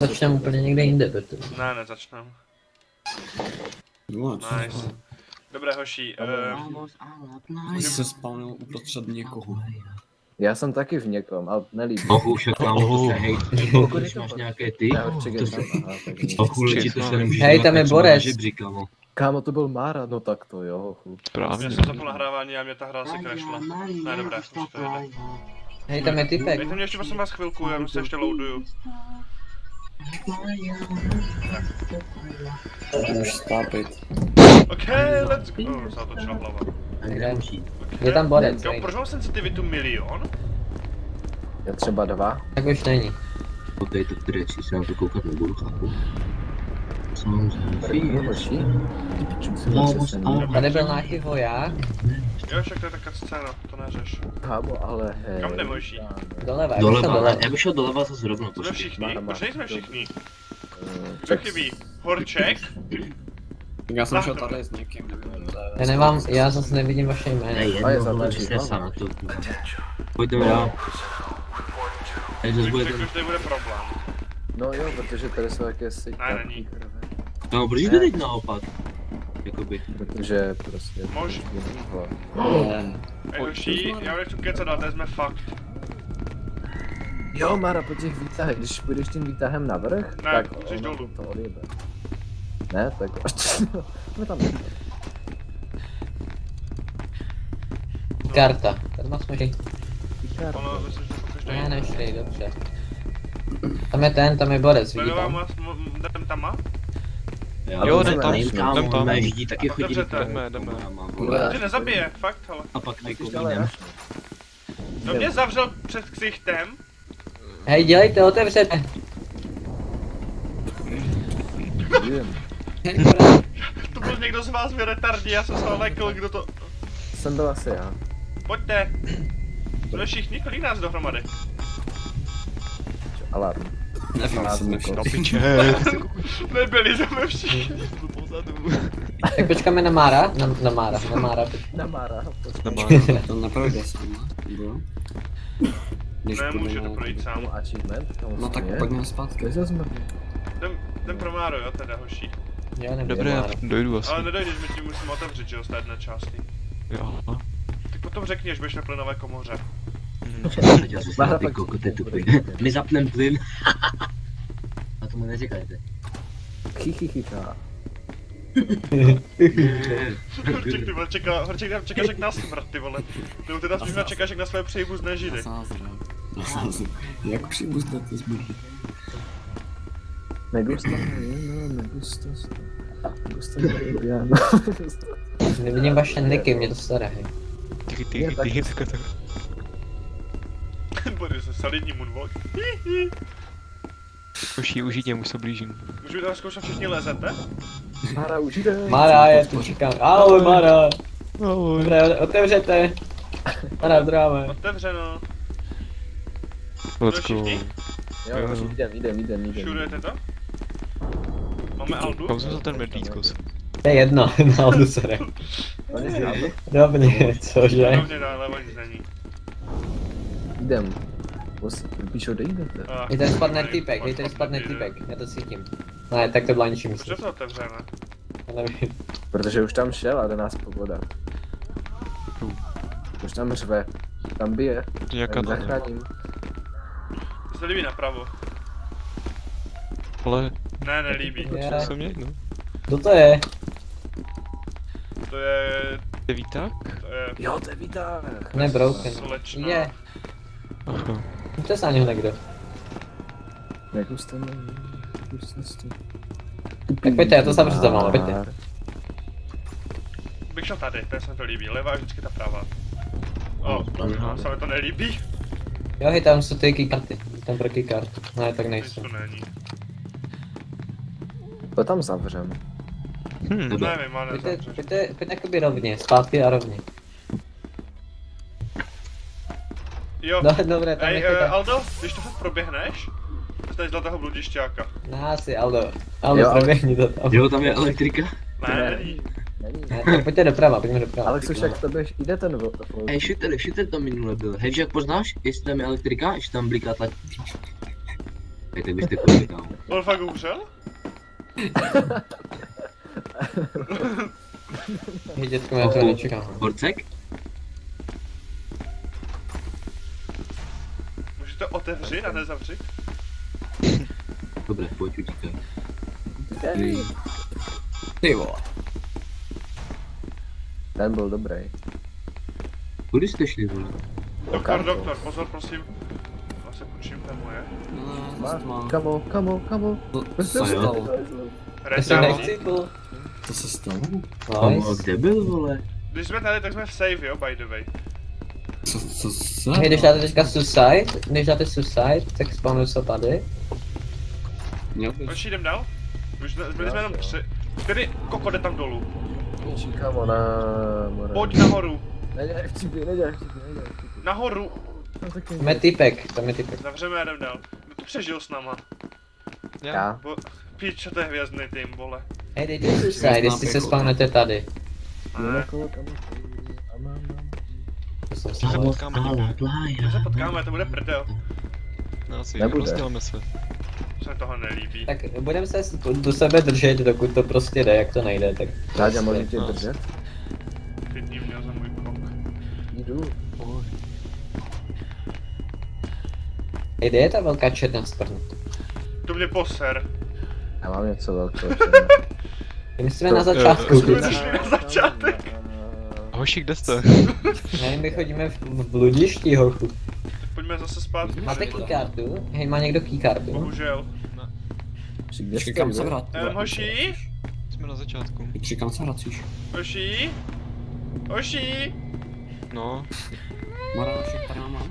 Začneme úplně někde jinde, protože... Ne, nezačneme. No, Nice. Dobré hoší, Ty se spavnil uprostřed někoho. Já jsem taky v někom, ale nelíbí. Už jak tam hej, když máš nějaké ty, Hořček je tam, aha, tak nic. ochůli to se nemůže Hej, tam je Borec. žebříka, no. Kámo, to byl Mára, no tak to jo, chup. já jsem zapl nahrávání a mě ta hra se crashla. Ne, dobré, už to jde. Hej, tam je typek. Dejte mě ještě prosím vás chvilku, já se ještě loaduju. Už stápit. OK, let's go. Se natočila hlava. Je tam Borec, Kámo, hej. proč mám sensitivitu 1 000 000? Je třeba 2. Tak už není. Okej, to které si na to koukat nebudu, chápu. Hoší? Tady byl nějaký voják. Jo, však to je taká scéna, to neřeš. Kámo, ale hej. Kam jdeme, hoší? Doleva, jak šel doleva. Já bych šel doleva zase rovnou, Jsme všichni? Proč nejsme všichni? Co Tak chybí? Horček? Tak já jsem šel tady s někým, nevím, Já nemám, já zase nevidím vaše Ne, jméno. jedno, je vole, zatlačí stresa hlavu. na to. Pojďme dál. Tady zase bude Řekl, ten... že tady bude problém. No jo, protože tady jsou jakési Ne, není. No, proč jde teď naopak? Jakoby. Protože prostě... Mož. ne. Ej, hoší, já nechci kecat, ale tady jsme fakt. Jo, Mára, po těch výtahech, když půjdeš tím výtahem navrch, Ne, tak můžeš ono dolů. to odjebe. Ne, tak jsme tam. Karta. Tady má jsme Ono, myslím, že to každý. Ne, nešli, dobře. Tam je Borec, vidí Jmenová tam. jdem tam má? Jo, jdem tam, kámo, jdem tam. mé židí taky chodí. Dobře, jdeme. Že nezabije, fakt, hele. A pak Musíš jako ale jdem. rašnout. No mě zavřel před ksichtem. Hej, dělejte, otevřete. Vím. To byl někdo z vás vy retardi, já jsem se lekl, kdo to... Jsem byl asi já. Pojďte. Jsme všichni, kolik nás dohromady? Alarm. Nevím, jestli jsme všichni. Do piče. Nebyli jsme všichni. Tak počkáme na Mára. Na Mára. Na Mára. To neprojde sám, nebo? Když Nemůžete půjdeme- projít sám. Achievement? Tam No tak je. pojďme zpátky. Kde jsme? Jdem pro Máro, jo, teda hoší. Já nevím, Dobré, já Mára. dojdu asi. Ale nedojdeš, my tím musíme otevřít, že jo, z té jedné části. Jo. Tak potom řekni, až budeš na plynové komoře. Já se snad ty kokote tupy. My zapnem plyn. A tomu neříkajte. Chichychická. Horček, ty vole, Horček nám čekáš jak na smrt, ty vole. Nebo ty nás možná čekáš jak na své příbuzné židy. Nasázře. Jak příbuzné ty zbytky. Me gusta, no, me gusta. Me gusta, no. Nevidím vaše niky, mě to staré, hej. Ty, tak. Bude se solidní moonwalk. Koší, užitě, už se blížím. Můžu teda zkoušet, všichni lezete? Mára, už jde. Mára, já tu čekám. Ahoj, Mára. Ahoj. Dobré, otevřete. Mára, zdráme. Otevřeno. Let's go. Všichni? Jo, už jdem. Šurujete to? Máme Aldu? Kam jsem za ten medvídkos? To je jedno, na Aldusere. On je žádný. Dobře, cože? Hlavně dále, nic není. Jdem. Píšou, kde jdete? Hej, tady spadne týpek, já to cítím. Ne, tak to byla ničím Proč je to otevřené? Já nevím. Protože už tam šel a jde nás povoda. Už tam řve. Tam bije. To nějaká Já ji zachráním. Mně se líbí napravo. Ale, Ne, nelíbí. Je. co se mě, no. Kdo to je? To je... Devíták? To je... Jo, to je výtah. Ne, broken. Slečna. Je, Aha. to je sáněho někdo. Jak už tam Tak pojďte, já to zavřu za málo, pojďte. Bych šel tady, ten se mi to líbí. Levá je vždycky ta pravá. O, se mi to nelíbí. Jo, hej, tam jsou ty keykarty. Tam pro keykartu. Ne, tak Nic nejsou. tu není. To tam zavřem. Nevím, ale Pojďte, nezavřeš. pojďte jakoby rovně, zpátky a rovně. Jo. No, dobré, tam Ej, nechte tam. Aldo, když to fakt proběhneš, dostaneš zlatého bludišťáka. Násy, Aldo. Aldo, Jo, ale- proběhni to tam. Jo, tam je elektrika. Ne, není. Není. Ne, tak pojďte doprava, pojďme doprava. Alex, už jak to běž, jde ten Hej, shooter to minule byl. Hej, jak poznáš, jestli tam je elektrika, že tam bliká ta... Tak byste koupili tam. On fakt umřel? Hej dětko, já to nečekám. Horcek? Můžete otevřít a nezavřít? Dobré, pojď utíkej. Ty vole. Ten byl dobrý. Kudy jste šli, vole? Doktor, pozor prosím. Já se půjčím, to je moje. Kamo. Co se stalo? Já jsem Reda. nechcípl. Co se stalo? Kamo, Nice. kde byl, vole? Když jsme tady, tak jsme v save, jo, by the way. Co? Hej, když dáte teďka suicide, tak spawnu se tady. Měl bys. Už jdem dál? Už byli jsme jenom 3. Který koko jde tam dolů? Kamo na... Pojď nahoru. Nedělej vtipy. Nahoru. Tam je typek, tam je typek. Zavřeme a jdem dál. Kdo to přežil s náma? Já. Píč, to je hvězdný tým, vole. Hej, dejte suicide, jestli se spawnete tady. Ne, To jsem Se si potkáme někde. my se potkáme, to bude prdel. No asi, Nebude. rozděláme se. Se mi toho nelíbí. Tak budeme se do sebe držet, dokud to prostě jde, jak to nejde, tak... Ráďa, můžu tě No. držet? Ty ní měl za můj krok. Jdu. Hej, kde je ta velká černá skvrna? To mě poser. Já mám něco velkého. My jsme na začátku. jsme přišli na začátek. Hoši, kde jste? Ne, my chodíme v bludišti, hochu. Tak pojďme zase zpátky. Máte keycardu? Hej, má někdo keycardu? Bohužel. Kde jste? Čekám se vrát. Hoši? Jsme na začátku. Čekám se vracíš. Hoši? Hoši? No, Marášek tady mám.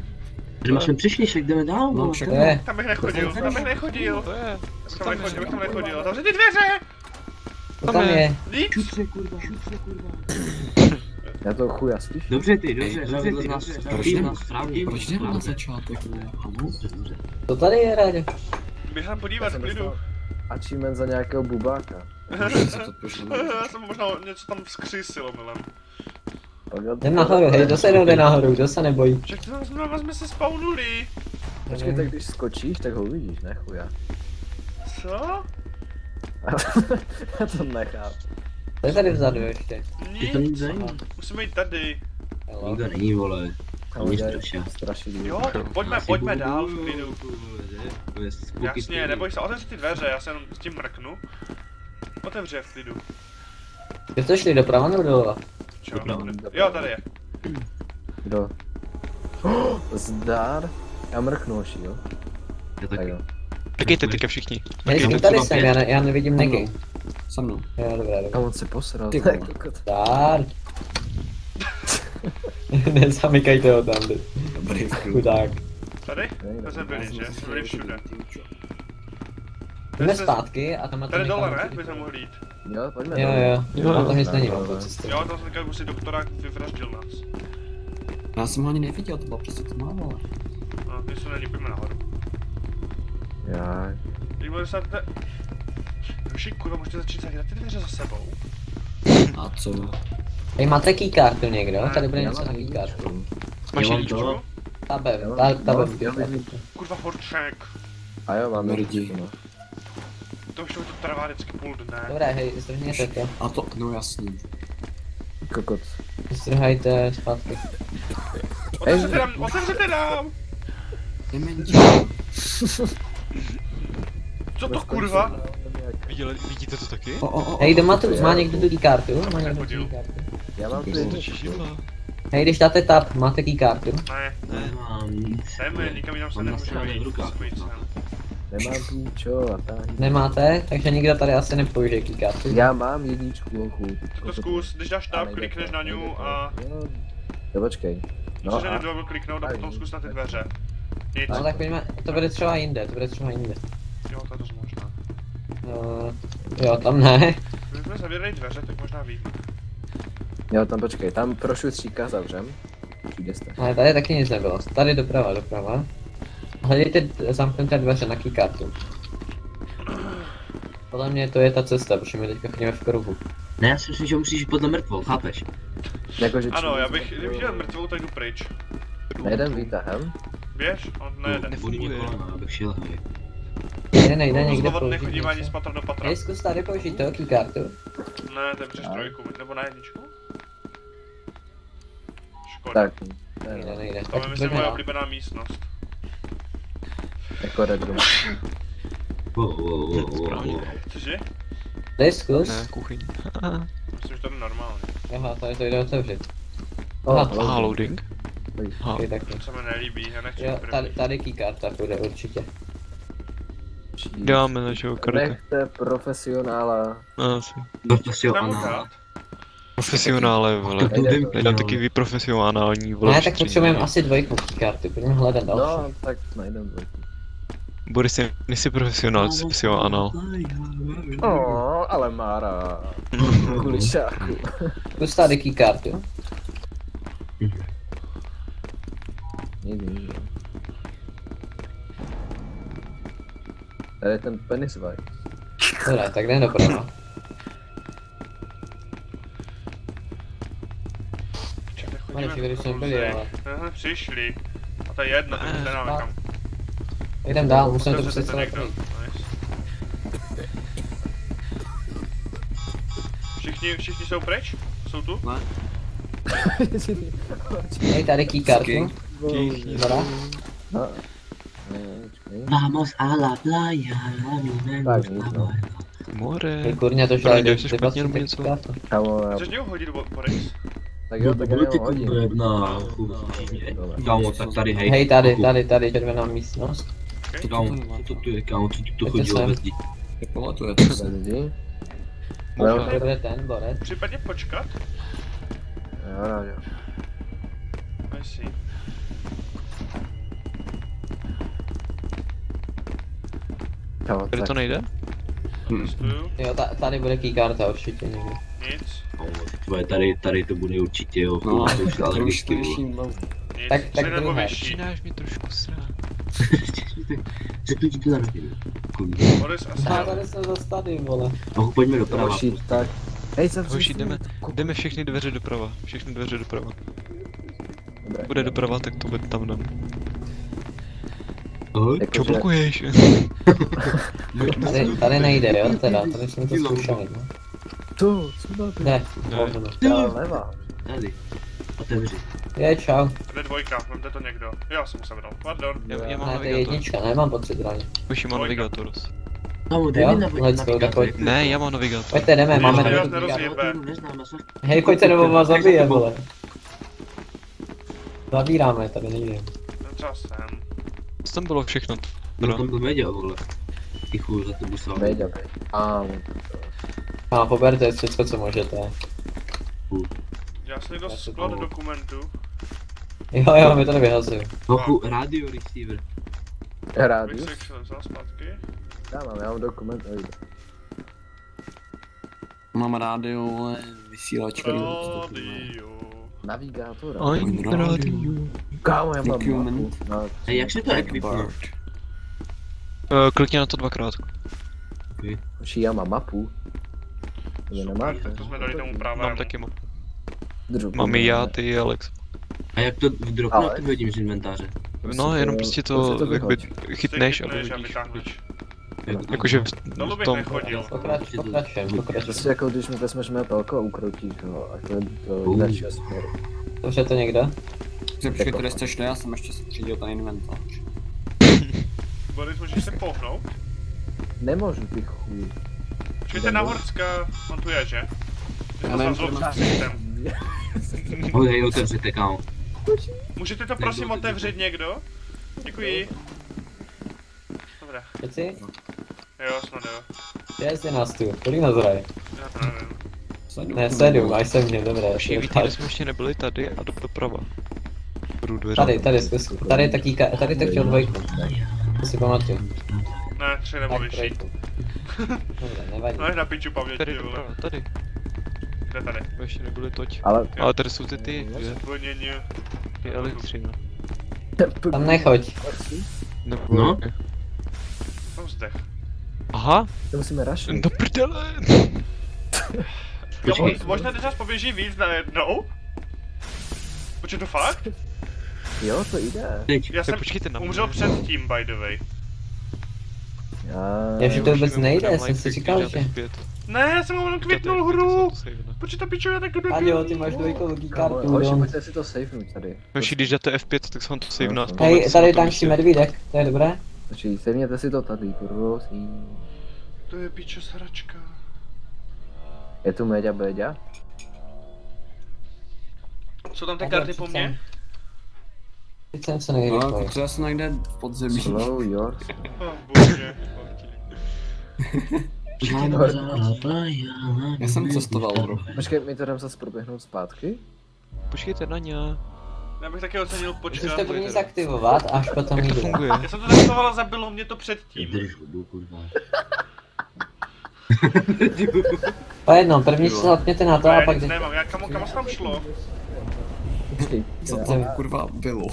Že jsme přišli, však jdeme dál, No, vole. však To je. Tam bych nechodil, tam bych nechodil. to je. Bych tam nechodil. Zavři ty dveře! To tam je. Líp! Šutře, kurva. Já to chuja slyším. Dobře ty, dobře Proč ty. jdeme- Správně, Proč jdeme na správně. začátek, ne? Ano? Dobře. To tady je, Ráďo. Běž tam podívat v klidu. Achievement za nějakého bubáka. Můžeme se to pošle. Já jsem možná něco tam vzkřísil omylem. Jdem nahoru, hej, kdo se jde nahoru, kdo se nebojí. Však znova jsme se spawnuli. Počkej, tak když skočíš, tak ho uvidíš, ne chuja. Co? Já to nechápu. To je tady vzadu ještě. Je to nic Nic. zajímavé. Musíme jít tady. Hello. Nikdo není, vole. Tam Mě udělají strašně. strašidlo. Jo, pojďme dál v klidu. To je spooky Jasně, story. neboj se, otevři ty dveře, já se jenom s tím mrknu. Otevři je v klidu. Kde to šli, doprava nebo doleva? Čo? Doprava. Jo, tady je. Kdo? Zdar? Já mrknu oši, jo? Já Tak taky. jo. Čekejte teďka všichni. Hej, Taky jsem to tady mám jsem, pět. já nevidím neky. Se mnou. Jo, dobré, A dobré. on se posral. Ty Tak, vole. kokot. Dár. Nezamykajte ho tam, ty. Dobrý vkruh. Chudák. Tady? Nejde. To jsme byli, že? Jsme byli všude. Jdeme zpátky a tam na to Tady dole, někam- ne? By jsme mohli jít. Jo, pojďme Jo, dolů. jo, Jo, a to nic jo. není po cestě. Jo, tam jsem říkal, že si doktora vyvraždil nás. Já jsem ho ani neviděl, to bylo přesně to málo. No, ty se nelípíme nahoru. Já. Teď bude se te... Hoši, kurva, můžete začít zavírat ty dveře za sebou. A co? Hej, máte keycardu někdo? Tady bude Já něco na mám keycardu. jedničku. Máš Já mám jedničku? to. Tabem, Jo, tabem. no, já vidím. Kurva, horček. A jo, mám Mrdí. jedničku, no. To už to trvá vždycky půl dne. Dobré, hej, zdrhněte to. A to, no jasný. Kokot. Zdrhajte zpátky. Otevřete nám! Dementí. Co to kurva? Vidíte to taky? Hej, kdo má tu, má někdo tu keycardu? Má někdo tu Nechodil. keycardu? Já mám tu To jedničku. židla. Hej, když dáte tab, máte keycardu? Ne, Nemám nic. jdeme, nikam jinam se Mám nemůžeme nastavené v jít. rukách. Musíme jít sem. Nemám píčo a tak. Nemáte, takže nikdo tady asi nepoužije keycardu. Já mám jedničku, lochu. To zkus, když dáš tab, klikneš na ňu a... Jo, počkej. No No musíš na a... ně double kliknout a potom zkus na ty dveře. Nic. No tak pojďme, to bude třeba jinde, to bude třeba jinde. Jo, to je dost možná. Jo, tam ne. Když jsme zavírali dveře, tak možná víme. Jo, tam počkej, tam pro šutříka zavřem. Kde jste? Ale tady taky nic nebylo. Tady doprava, doprava. Hledejte zamknuté dveře na keycardu. Podle mě to je ta cesta, protože my teďka chodíme v kruhu. Ne, já si myslím, že musíš jít podle mrtvou, chápeš? Jakože Ano, já bych, kdybych měl mrtvou, tak jdu pryč. Nejdem výtahem. Běž, on nejede. Vodní kolona, abych šel, hej. Nejde někde Zlovat použít nechodím ani z něco. patra do patra. Hej, zkus tady použít to, keykartu. Ne, to je přes trojku, nebo na jedničku? Škoda. Tak, Nejde. To je myslím moje oblíbená místnost. jako Red Room. Správně. Cože? Dej zkus. Ne, kuchyň. Myslím, že to je normálně. Aha, tady to jde otevřít. Oh, Aha, Aha, loading. Aha. okay, taky. To se mi nelíbí, já nechci Jo, první. tady keykarta půjde určitě. Děláme našeho karty. Nechte profesionála. Asi. Profesionál. Profesionále, vole. Nejde to. Já taky vy profesionální, vole. Ne, tak všichni. potřebujeme asi dvojku keykarty, pojďme hledat další. No, tak najdem dvojku. Boris, nejsi profesionál, jsi profesionál. Ale Mára. Kulišáku. Zkus tady keykartu. Nejde. Tady je ten penis vibe. Dobré, tak jdem doprava. Čekaj, Mali, chodíme když jsme do byli, Ruzy. ale... Aha, přišli. A to je jedno, tak už nedáme kam. Jdem dál, musíme to Otevřete přece to někdo. celé Nice. Všichni jsou pryč? Jsou tu? Hej, tady keykartu. Dobrá. No. Ne, počkej. Vamos a la playa, Tak, nic, no. More. Hej, kurňa, to šlo Proč aj do děláš špatně nebo něco? keykartu. Kámo, já... Chceš něho hodit, Boris? Tak jo, tak já Ty ho hodím. kurevna. Kámo, tak tady hej. Hej, tady, červená místnost. Kámo, co to tu je, kámo, co tu Pojďte chodilo sem. bez lidí? Pamatujete se. Lidi. To bude ten, Borec. Případně počkat? Jo. I see. Kámo, Tady tak. to nejde? Testuju. Jo, tady bude keykarta určitě někde. Nic. Kámo, tvoje tady to bude určitě, jo. No, To už je alergický, trošku vole. vyšší hlavu. Nic. Tak Tři nebo druhé. vyšší. Začínáš mi trošku srát. Řeknu ti to za hodinu. Kurva. Boris asi A jo. tady jsme zase tady, vole. No, pojďme doprava. Další, tak. Hej, zavři Hoši, si. jdeme všechny dveře doprava. Všechny dveře doprava. Dobré. Bude doprava, tak to bude tam dám. Ahoj. Jako, Čo že- blokuješ? Tady nejde, jo, teda, tady jsme to zkoušeli, no. To, co máte? Ne, Ne. hovno. Já levá. Tady. Otevři. Je, čau. Kde dvojka, vemte to někdo. Já jsem se vydal. Pardon. Já mám Ne, to je navigátor. jednička, nemám pocit ráně. Hoši, mám navigátor. Kámo, dej Jo, mi let's go, tak pojď. Ne, já mám navigátor. Pojďte, jdeme, máme Já dvojku nerozumím. keykartu. Neznám, já jsem... Hej, pojďte, nebo vás zabije, vole. Zavíráme, tady nejde. Ten třeba sem. Co tam bylo všechno? No tam byl Meďa, vole. Ty chuj za to busal. Vejde. A poberte všechno, co můžete. Já jsem někdo Já se sklad to- dokumentu. Jo, my to nevyhazuju. Hochu, radio receiver. Bych Rádius. si šel vzal zpátky. Já mám dokument, ojde. Mám rádio, ale vysílačka. Radio. Navigátor. I'm radio. Kámo, já mám Document. mapu. No, Hej, jak se to ekvipuje? Klikni na to dvakrát. Hoši, já mám mapu. Vy Super, nemáte? tak to jsme dali tomu pravému. Mám taky mapu. Druhu Mám i já, máme. ty, Alex. A jak to v dropu Ale- jak to vyhodím z inventáře? No, jenom prostě to jakoby Ty chytneš a chytneš a vyhodíš. vytáhneš. Jakože Dolu v bych tom... nechodil. Pokračujeme. Prostě jako když mi vezmeš mapelko a ukroutíš ho, a to jinak čas směru. Dobře to někdo? Počkej, tady jste šli, já jsem ještě se třídil ten inventář. Boris, můžeš se pohnout? Nemůžu, ty chuj. Počkejte na Horcka, on tu je, že? Já Já nevím, jsem kde zlobný systém. Hej, otevřete, kámo. Můžete to prosím otevřít někdo? Děkuji. Dobré, Přeci? jo, snad jo. 6 je nás tu, kolik nás hraje? Já to nevím. Ne, 7, až jsem mě, dobré. Všichni víte, kde jsme ještě nebyli, tady a doprava. Budu dveře. Tady, zkus. Tady tak chtěl dvojku. To si pamatuju. Ne, 3 nebo Tak, vyšší. trojku. Dobře, nevadí. No je na piču paměti, Tady vole. doprava, tady. Kde tady? My ještě nebyli toť. Ale Ale tady jsou ty Zvonění. elektřina. Tam nechoď. Nebo... No. Tam zdech. Aha, to musíme rašit. do prdele. Jo, možná teď nás poběží víc najednou? Počkej, to fakt? Jo, to jde. Teď. Já jsem počkejte na mě. umřel předtím, by the way. Já že to vůbec Musíme nejde, možná jsem si live říkal, dělat že... F5. Ne, já jsem jenom kliknul Děláte hru. F5, save, ne? Proč ta pičuje tak debil? Aďo, ty máš dvojkovou Kámo, kartu, hoši, Don. pojďte si to savenout tady. Hoši, když dáte F5, tak se vám to save na Hej, tady tankší medvídek, to je dobré. Hoši, savněte si to tady, prosím. To je pičo sračka. Je tu Méďa Béďa? Jsou tam ty karty po mně? Teď jsem se No, nejrychlej. třeba se najde v podzemí. Slow yours. Oh, bože. Já jsem cestoval, bro. Počkej, my to jdem zase proběhnout zpátky? Počkejte na ně. Já bych taky ocenil počkat. Musíš to první zaktivovat, až potom Jak to jdu. funguje? Já jsem to testoval a zabilo mě to předtím. Drž hubu, kurva. Po jednom, první si zapněte na to a Ne, pak nic jdete. nemám, kam se tam šlo? Počkej, Co to kurva bylo?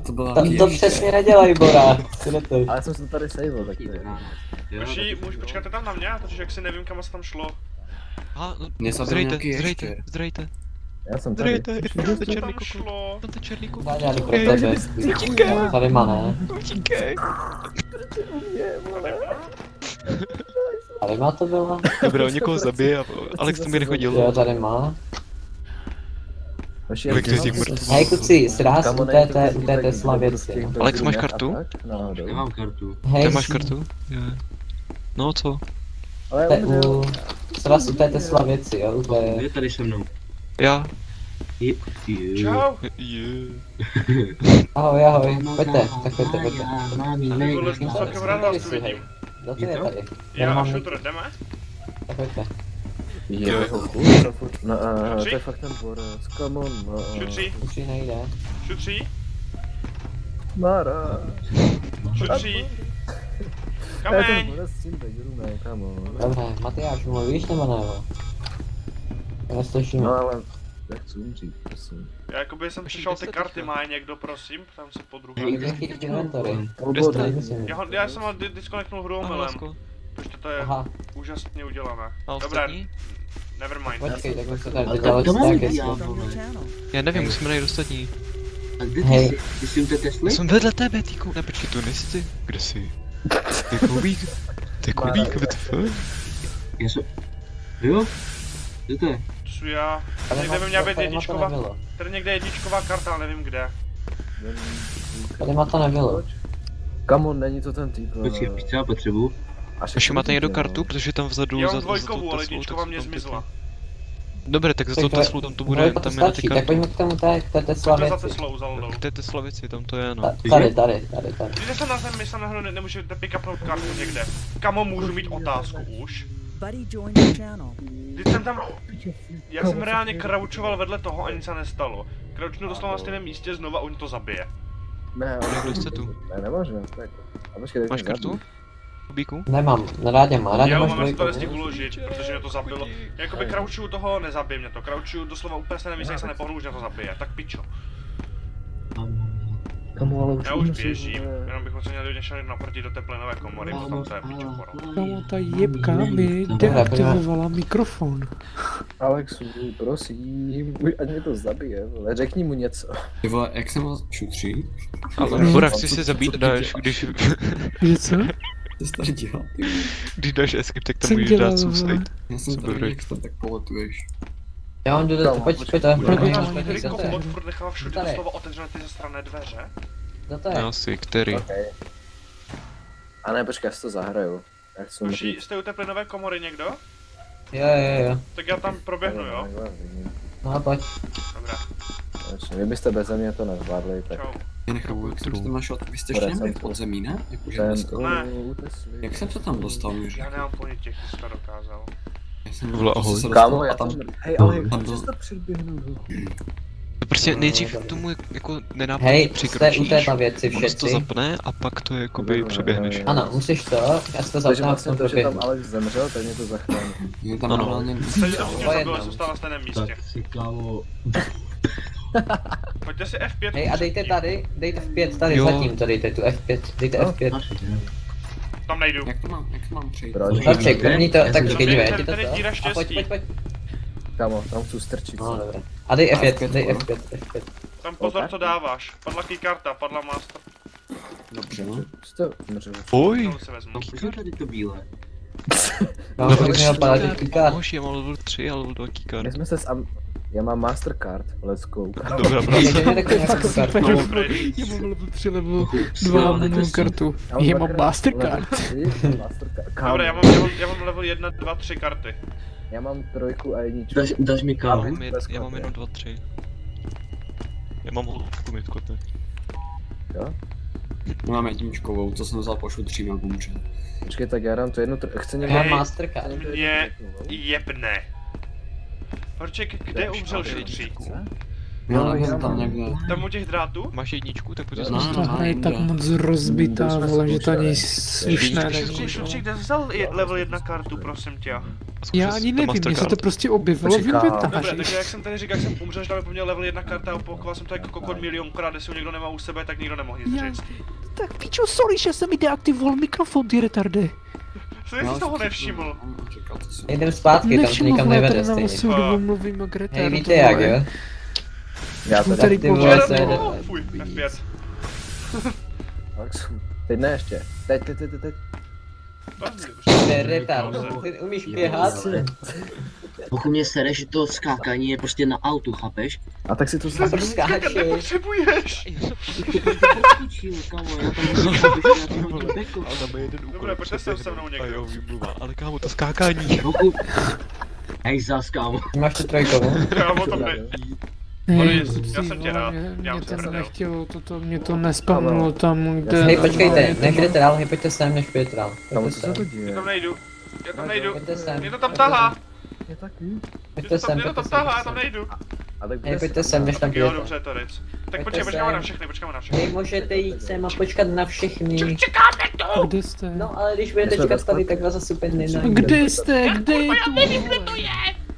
To byla Tam to ještě. přesně nedělají, Bora. Co je to? ale jsem se to tady saveol, tak to je. Hoši, můžeš počkat tam na mě, protože jak si nevím, kam se tam šlo. Aha, no, Mě zabil zdrejte, nějaký zdrejte, ještěr. zdrejte, Já jsem tady. zdrejte, je tam Co černý tam kokot, šlo? tam to černý kokot. Dá, já jdu pro tebe. Tady má ne. Utíkej. Tady má to bylo. Dobré, on někoho zabije a Alex to mi Jo, nechodil. tady má. Hoši, Jak já to jsem je zase- mrtvý? Hej kluci, sráz Kámo, u není to té prostě Tesla tak věci. prostě Alex, máš a kartu? tak, náhodou. Nemám kartu. Hej, Ty máš kartu? Jo. No co? Ale te- umřel. u... Sraz u té Tesla věci, jo, u té... Je tady se mnou. Já? Čau. Je. Ahoj, ahoj, pojďte, tak pojďte. Ty vole, jsem celkem rád vás tu vidím. Kdo to je tady? Já a mám Shooter, jdeme? Tak pojďte. Je holku, co furt- no, to je fakt ten Boris, come on, no. Šutří, Už ji nejde. šutří, Mara. šutří. To je ten Kameň. Boris s tím bedroomem, come on. Dobře, Matyáš, mluvíš nebo ne? Já neslyším. No ale, já chci umřít, prosím. Já jakoby jsem přišel ty karty, má je někdo, prosím, tam se po druhé. Kde chybí inventory? Obody. Já jsem ale disconnectnul hru Ahoj, omylem, lásko. protože to je Aha, úžasně udělané. A Dobré, ostatní? nevermind. počkej, tak už to tady Ale dělali to mám staky. já, vole. Já nevím, musíme najít ostatní. A kde Hej. ty jsi? Ty jsi u té Tesly? Já jsem vedle tebe, týku. Ne, počkej, tu nejsi ty. Kde jsi? Ty je Kubík. Ty je Kubík, WTF? Já jsem... Jo? Kde to je? Co já? Tady Někde by měla být tady má to jedničková, nebylo. tady někde je jedničková karta, ale nevím kde. Tady má to nebylo. Come on, není to ten typ. Počkej, víš třeba potřebu? Ještě máte někdo kartu, protože tam vzadu Já za mám tou dvojkovou, ale Teslou, jedničková tak mě jsou tam zmizla. ty. Dobré, tak za Tak tou to- Teslou tam to Moje bude, to tam je na ty stačí, tak karty. pojďme k tomu té Tesla Pojďme za věci. Teslou, za Lodou. K té Tesla věci, tam to je, no. Tady. Když jsem na zemi, jsem nahoru nemůžete pick-upnout kartu někde. Kamo můžu mít otázku už? Buddy joined the channel. Když jsem tam... Já jsem reálně kraučoval vedle toho a nic se nestalo. Kraučnu doslova na stejném místě znova a on to zabije. Ne, ale Kdo jste tu? Ne, nemůžeme, tak. A počkej, tak Máš mě kartu? zabij. Kubíku? Nemám, na Rádě má, Rádě Já máš mám si to dvojku. nestihl uložit, protože mě to zabilo. Jakoby kraučuju toho, nezabije mě to. Kraučuju doslova úplně stejné místě, jak se nepohnu, už mě to zabije. Tak pičo. Kamu, ale už Já už musím, běžím, vole. jenom bych ocenil, kdyby šel naproti do té plynové komory, to tam to je pičo porod. Kámo, ta jebka mi Dobré, deaktivovala mikrofon. Alexu, prosím, ať mě to zabije, vole, řekni mu něco. Ty vole, jak jsem vás šutří? Ale Bora, chci se zabít, dáš, když Že co? Co jsi tady dělal? Ty vole? když dáš escape, tak tam Jsem můžeš dělal, dát vole. suicide. Já jsem Co tady, dobrý. jak to tak poletuješ. Já mám jdu, Kámo, pojď, počkej, pojďte. Proč? Hry Do té. komod furt nechává všude Tady. doslova otevřené ty zastranné dveře. Do té. No asi, který? Okay. A ne, počkej, já si to zahraju. Já chci Uši, umřít. jste u té plynové komory někdo? Jo. Tak já tam proběhnu, jo? No pojď. Dobrá, Vy byste beze mě to nezvládli, tak čau. Já nechápu, jak jsem se tam našel, vy jste Dobré, ještě nebyli jsem- podzemí, ne? Jakože ten dneska. Ne. Jak jsem se tam dostal, Míř? Já nemám ponětí, jak jsi to dokázal. Já jsem Vole, ahoj. se dostal Kámo, já a tam... tam... Hej, ale jak tam můžeš byl- to předběhnout? To prostě nejdřív k tomu jako nenápadně Hej, jste u přikročíš, této věci ono se to všetci. zapne a pak to jakoby přeběhneš. Ano, musíš to, já si to Takže zapnu a vlastně jsem to, že tam proběhnu. Alex zemřel, tak mě to zachrání. Je tam Ano. normálně... Teď to mě Po zabilo, jednom. jsem stál na stejném místě. Tak si kámo... Pojďte si F5. Hej, a dejte tady, dejte F5 tady, Jo. zatím to dejte tu F5, dejte No. F5. Tam nejdu. Jak to mám přejít? Proč? Dobře, první to, tak počkej, dívej, já ti to Tady díra to. A pojď, štěstí. pojď. Kámo, tam chci strčit. No, dobré. A dej F5, F5, dej vole. F5. Tam pozor, co dáváš. Padla key karta, padla master. Dobře, no. Co to? Může... Oj! Znovu se vezmu. No, co tady to bílé? Mám to měl padat keycard. Mož, já mám level 3 a level 2 keycard. My jsme se Já mám Mastercard, let's go. Dobrá Mě práce. takový nějaký kart. Já No, mám level 3, level 2 ale mám to kartu. Já mám Mastercard. Dobré, já mám level 1, 2, 3 karty. Já mám 3 a 1. Dáš mi kávu? Já mám jenom 2, 3. Já mám hloubku mitkote. Jo? Mám jedničkovou, co jsem vzal po šutřím a gumře. Počkej, tak já dám to jednu, chci Já někdo... mám Mastercard. Mě jebne. Horček, kde umřel šutřík? Jo, jsem tam někde. Tam u těch drátů? Máš jedničku, tak pojď No, zase. Tohle je tak moc rozbitá, vole, že to ani slušné není. Šutřík, kde vzal level 1 kartu, prosím tě? Já ani nevím, mně se to prostě objevilo v Dobré, inventáři. takže jak jsem tady říkal, jak jsem umřel, že tam vypomněl level 1 karta a opakoval jsem to jako kokot milionkrát, jestli ho někdo nemá u sebe, tak nikdo nemohl nic Já- říct. Tak pičo, sorry, že jsem mi deaktivoval mikrofon, ty retardy. Co jsi z toho nevšiml? Čekal, co jsem. Jdem zpátky, tam to nikam nevede tady na stejně. osu dobu mluvím o Gretar. Hej, víte jak, jo? Já Tady tady... Ty vole, Vole, se jede. Fuj, F5. Teď ne ještě. Teď. To je retard. Ty umíš běhat? Pokud mě sereš, že to skákání je prostě na autu, chápeš? A tak si to A proč Skákat skáčeš? nepotřebuješ! Počíl, kamo, já tam můžu beko. Ale tam je jeden úkol. Dobré, pojďte se mnou A někdo. jo, vymluvá. Ale kámo, to skákání. Pokud... Hej, zas, kámo. Máš tu trojkovou? Já o tom ne. Hej, Boris, kluci, já jsem tě vole, rád. mě Já to jsem prdel. nechtělo, mě to nespamnulo tam, kde... Hej, počkejte, než jdete dál, hej, pojďte sem, než půjdete dál. Kámo, Pojďte co se to sem. děje? Já tam nejdu. Já tam nejdu. Pojďte sem. Mě to tam tahá. Je taky. Pojďte sem, Mě to tam pojďte tahá, já sem. tam nejdu. A tak Hej, pojďte sem, než tam Tak jo, půjdete. dobře, to ryc. Tak Pojďte počkej, počkáme sem. na všechny, počkáme na Hej, všechny. můžete jít sem a počkat na všechny. Čekáme tu! Kde jste? No, ale když budete jsme čekat tady, ve tak vás zase úplně nenajdu. Kde jste? Kde je tu?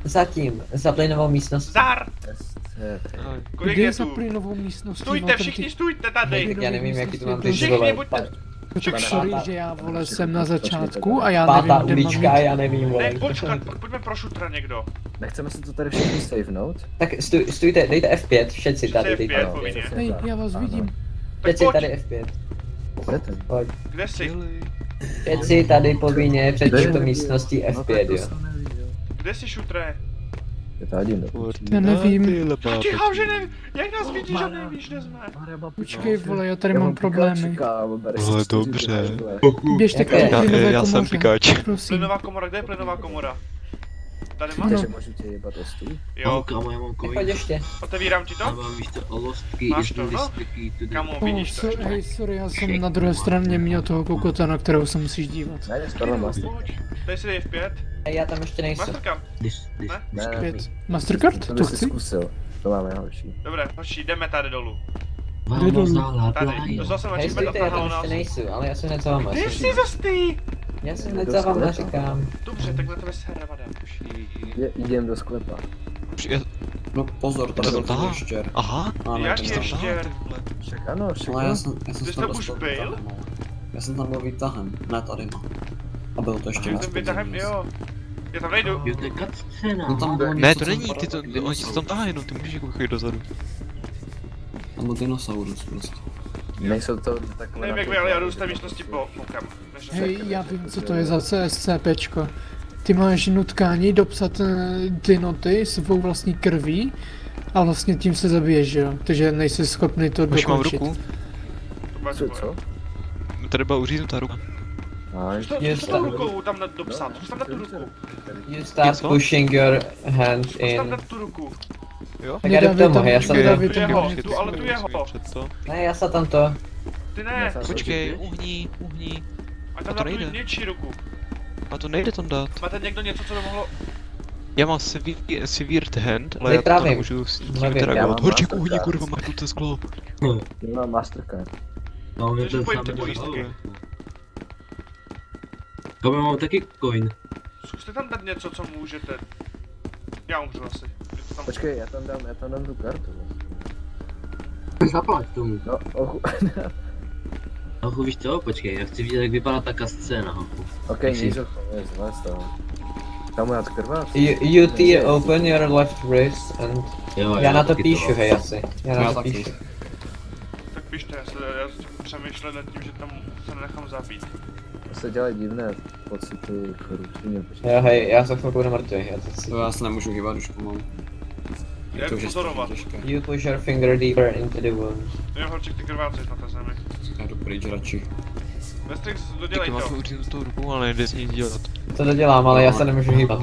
Zatím, za plynovou místností. Zdar! Kolik Kde je je za tu? plynovou místností? Stůjte, všichni stůjte tady! Tak já nevím, jaký tu mám ty Všichni vole. buďte... Tak sorry, že já vole jsem na začátku a já Pátá nevím, kde mám ulička, jít. já nevím, vole. Ne, počkat, pojďme pro šutra někdo. Nechceme si to tady všichni savenout? Tak stůjte, dejte F5, všetci tady, F5, dejte. povinně. Hej, já vás vidím. Tak Všetci pojď, tady F5. Kde ten? Pojď. kde jsi? Všetci tady povinně před Kde? touto místností No, tak F5, to jo. jsem neviděl. Kde jsi šutré? Je to hodin. Já nevím. Těhám, že nevím, jak nás vidíš a nevíš, kde jsme? Počkej, vole, já tady mám problémy. Ale dobře. Běžte k Jaké? té plynové Já jsem komoře. pikač. Prosím. Plynová komora, kde je plynová komora? Tady máš? No. Takže můžu tě jebat o stůl? Jo, Jo, kámo, já mám Pojď coin. ještě. otevírám ti Já to? mám víš co, olostky, Máš to, no? listiky, Kamo, Oh, vidíš to? hej, sorry, já jsem na druhé straně měl toho kokota, na kterého se musíš dívat. Ne, spadla master. Pojď, tady si dej F5. Hej, já tam ještě nejsem. Mastercam. Ne, Pět. Mastercard? to To bys si chci? zkusil. To máme horší. Dobré, hoši, jdeme tady dolů. Vamos na la Tady, playa. dostal jsem Hej, achievement a stůjte, já tahalo tam ještě nás. nejsem, ale já jsem hned za váma. Kde jsi zas ty? Já jsem hned za váma, říkám. Dobře, tak na tebe se hrava dám. Jdem do sklepa. No pozor, tady To byl tam ten tahá? štěr. Aha. Ano, Jak to je tam ještě? Však ano, však Ale ano. já jsem Ty se jsi tam tam už dostal byl? výtahem, no. Já jsem tam byl výtahem, ne tady no. A byl to ještě Tím víc jsem vytahem, podzemí. jo. Já tam nejdu. Jo, to je cutscena. No tam bylo Ne, něco, to co není, vypadalo ty to, jak oni se tam tahají, no, ty můžeš jako chodit dozadu. Tam byl dinosaurus prostě. Nejsou to takové... Nevím jak vy, ale já jdu z té místnosti bokem. než se- Hej, já vím, co to je za CSCPčko. Ty máš nutkání dopsat ty noty svou vlastní krví a vlastně tím se zabiješ, jo? Takže nejsi schopný to Už mám dokončit. ruku. To bude Co, super. co? Tady byla uříznutá ruka. Nice. Zkus tam rukou tam dopsat, zkus tam dát tu ruku. You start Co? pushing your hand Zkus tam in. dát tu ruku. Jo? Tak já jdu k tomu, hej, já jsem Nedávej Tu tam jeho, něco. tu, ale tu jeho. Před co? Ne, já jsem tam to. Ty ne, Počkej, uhni, uhni. a A tam to dá tu nejde. něčí ruku. A to nejde tam dát. Máte někdo něco, co by mohlo... Já mám severed hand, ale já to Vyprávím. nemůžu s tím Nevím, já interagovat. mám Horčík, Mastercard. uhni, kurva, máš tu to sklo. Já mám Mastercard. No, mě Takže to pojďte samé pojistky. Kamo, mám taky coin. Zkuste tam dát něco, co můžete. Já umřu asi. Je to tam... Počkej, já tam dám tu kartu. Zaplať tomu. No, ochu. Hochu, víš co? Počkej, já chci vidět, jak vypadá taká scéna, hochu. Ok, nízko, je zle stavu. Tam já skrvá. UT, open your left wrist and... Jo, Já na to taky píšu, hej, asi. Já na Já to taky. píšu. Tak pište, já přemýšlel nad tím, že tam se nenechám zabít. Se dělají divné pocity, korupční. Jo, hej, já za chvilku budu mrtvý. Já to si... To já se nemůžu hýbat už pomalu. Jak to, že pozorovat? těžké. You push your finger deeper into the wound. Jo, Horčík, ty krváceš na té zemi. Já jdu pryč radši. Vestrix, Tak dodělej mám to. určitě tou rukou, ale nejde s ní dělat. To dodělám, ale já se nemůžu hýbat.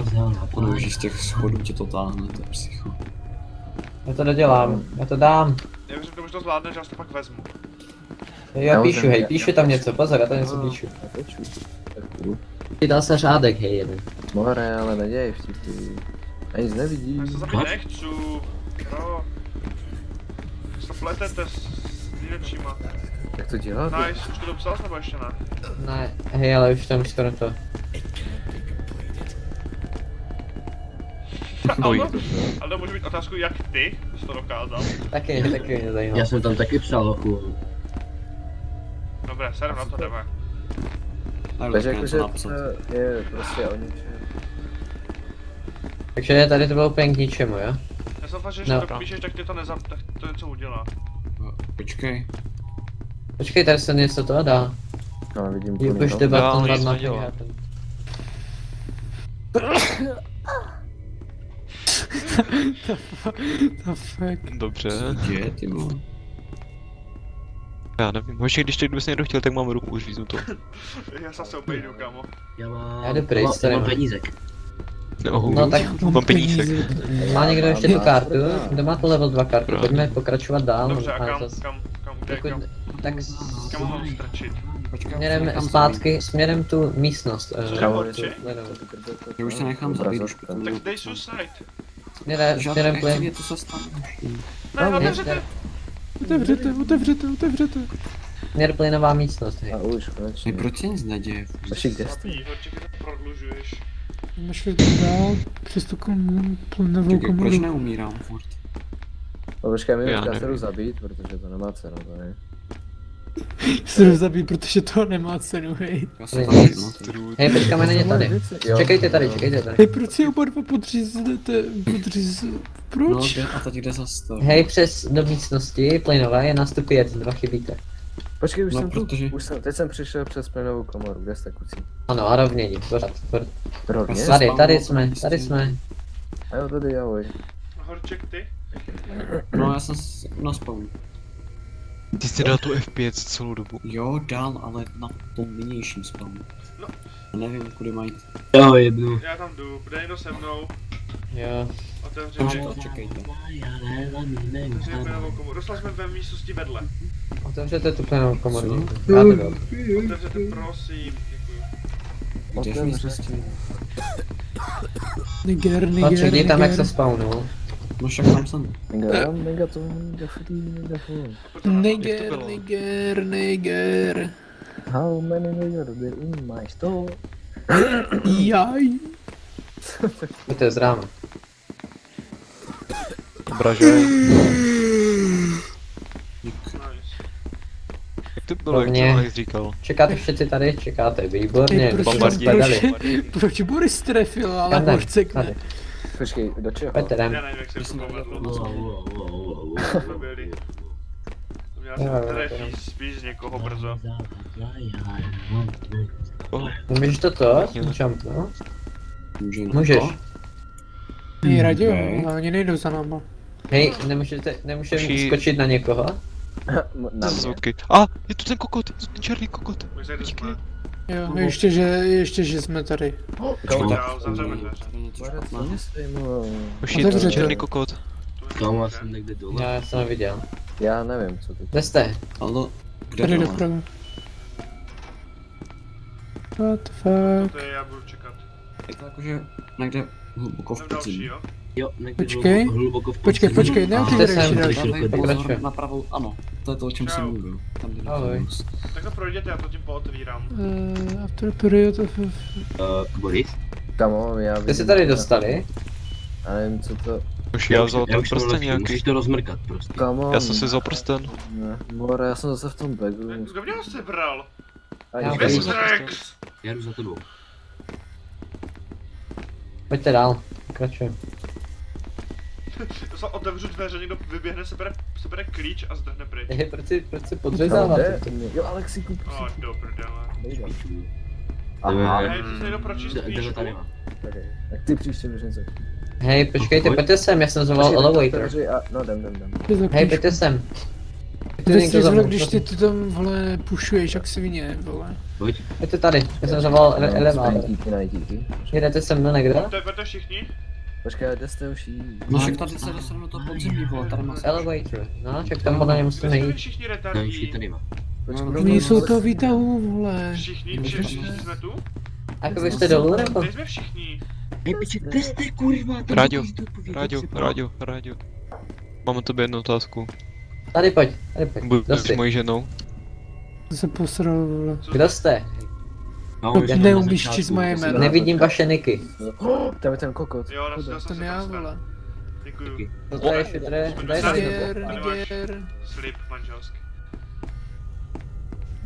Ono už z těch schodů tě to táhne, to je psycho. Já to dodělám, já to dám. Já věřím tomu, že to zvládneš, já si to pak vezmu. Jo, píšu, hej, píšu tam něco, pozor, já tam něco píšu. A peču. Tak cool. Ty dal se řádek, hej, jeden. More, ale neděj vtipy. A nic Já nevidím. se zabít nechci. No. Se to pletete s nejlepšíma. Jak to děláte? Nice, už to dopsal nebo ještě ne? Ne, hej, ale už tam skoro to. Ale to může být otázku, jak ty jsi to dokázal. Taky mě zajímá. Já jsem tam taky psal ochu. Dobré, serem na to jdeme. Takže jakože to je prostě o ničem. Takže tady to bylo úplně k ničemu, jo? Já jsem fakt, že No. když to píšeš, tak ty to tak to něco udělá. Počkej. Počkej, tady se něco to dá. No, vidím You push the Já button, nic but nothing nedělám. happened. The fuck. Dobře, Co se děje, ty vole? já nevím. Možná když teď kdybys někdo chtěl, tak mám ruku už to. Já se asi obejdu, kámo. Já mám... Já jdu pryč, já tady mám mám. penízek. No tak Mám penízek. má někdo ještě tu kartu? Kdo má tu level 2 kartu? Právě. Pojďme pokračovat dál. Dobře, a a kam, zas- kam, kde, Pokud, kam, tak kam mám strčit? Počkej, směrem nechám zpátky, směrem tu místnost. Cože, Kámo, Horči? Já už se nechám zabít, už potom. Tak dej suicide. Směrem plyn. Nechci, co se stane. Ne, otevřete. Otevřete. Směr plynová místnost, hej. A už, konečně. Ne, proč se nic neděje? Vaši, kde jste? Zabij, Horčík, ty to prodlužuješ. Máš vědět dál, přes tu plynovou Čekaj, proč komoru. neumírám furt? No počkej, my Já dneska se nevím. jdu zabít, protože to nemá cenu, to ne? Se jdu zabít, protože to nemá cenu, hej. Já se tam no. Hej, počkáme na ně tady. Jo. Čekejte tady. Hej, proč si oba dva podříznete? No, Proč? kde, a teď kde zase to? Hej, přes do místnosti plynové je nástup 1, 2 chybíte. Počkej, už No, jsem tu, protože- teď jsem přišel přes plynovou komoru, kde jste kucí? Ano, a rovnění, pořád. Rovně? Tady jsme. A jo, tady ahoj. Horčík, ty? No, já jsem na spawn. Ty jsi dal tu F5 celou dobu. Jo, dál, ale na tom nynějším spawnu. No. Nevím, kudy mají. Jo, jednu. Já tam jdu, bude někdo se mnou. Jo. Otevři mi. Čekejte. Otevři mi novou komoru. Dostali jsme ve místnosti vedle. Otevřete tu plynovou komoru. Máte to. Otevřete, prosím. Děkuji. Kde v místnosti? Niger. Patří, tam jak se spawnul. No však tam jsem. Niger. How many nigger there in my store? Jaj. To je z ráma. Obražej. Nice. Jak to bylo, jak Hlavně- to Alex říkal? Čekáte všetci tady? Čekáte, výborně. Hej, proč Boris trefil, ale Kandem, Borcek tady. ne? Počkej, do čeho? Pojďte, jdem. Já nevím, jak se Když jsem to povedlo. Wow. To byli. Měl Jo, jsem jo, trefí spíš z někoho brzo. Můžeš to? Jump, no? Můžeš. Hej, radio, Ok. ale oni nejdou za náma. Hej, nemůžeme Uši- skočit na někoho? Na mě. Zvutky. A, je tu ten kokot, je tu ten černý kokot. My se jsme. Jo, ještě, že jsme tady. Čau, zavřeme dveře. Už je tu Otevřete. černý kokot. Tam jsem někde dole. Já jsem ho viděl. Já nevím, co to Kde jste? Ale kde Tady dole? doprava. What the fuck? To je, já budu čekat. Je to jakože někde hluboko v Jsem další, podzim. jo? Jo, někde Počkej. hluboko v Počkej, podzemí. neotevřej Jste ještě sem. další. Dávej Pokračuj. pozor na pravou, ano. To je to, o čem jsem Čau. mluvil. Tam jde Ahoj. doprava. Tak to projděte, já to tím pootvírám. After period of... Boris? Kamo, já Jste se tady dostali? Já nevím, co to... Už já vzal já ten už jsem prsten rozkryl, nějaký. musíš to rozmrkat prostě. Kamo... Já jsem si vzal prsten. Ne, More, já jsem zase v tom bagu. Kdo mě ho sebral? A Já jo, vím. Vestrex! Já jdu za tebou. Pojďte dál. Pokračujeme. To se otevřu dveře, někdo vyběhne, sebere klíč a zdrhne pryč. Hej, proč si No, podřezáváte? jo, Alexiku, O, do prdele. Aha, Hej, ty jsi někdo pročíst Jdeme knížku? tady má. tak ty příště už něco. Hej, počkejte, pojďte sem, já jsem zvolal elevator. No, jdem. Hej, pojďte sem. Pojďte Ty někdo jsi za mnou, když ty prosím. to tam, vole, pušuješ jak svině, vole. Pojď. Pojďte tady, já jsem zvolal elevator. Díky. Jedete se mnou někdo? Pojďte všichni? Počkej, kde jste už jí? No však tady se dostanu do toho podzemí, vole, tady má Elevator, no, ček tam podle něj musíme Vy jste jít. všichni No, už retardí. tady má. Oni jsou to výtahu, vole. Všichni jsme tu? A jako vy jste dolů nebo? Tady jsme všichni. Hej, piči, kde jste, kurva? To Rádio, musíte odpovědět, rádio. Mám na tebe jednu otázku. Tady pojď, kdo Budeš jsi? mojí ženou? To se posral, vole. Kdo jste? No, To už jsem na neumíš začátku, číst moje musím- jméno. Nevidím vaše niky. Tam je ten kokot. Jo, dal jsem Jsem si já, prsten. vole. Děkuju. To je šutre, daj tady Niger, to. Niger. Slib manželský.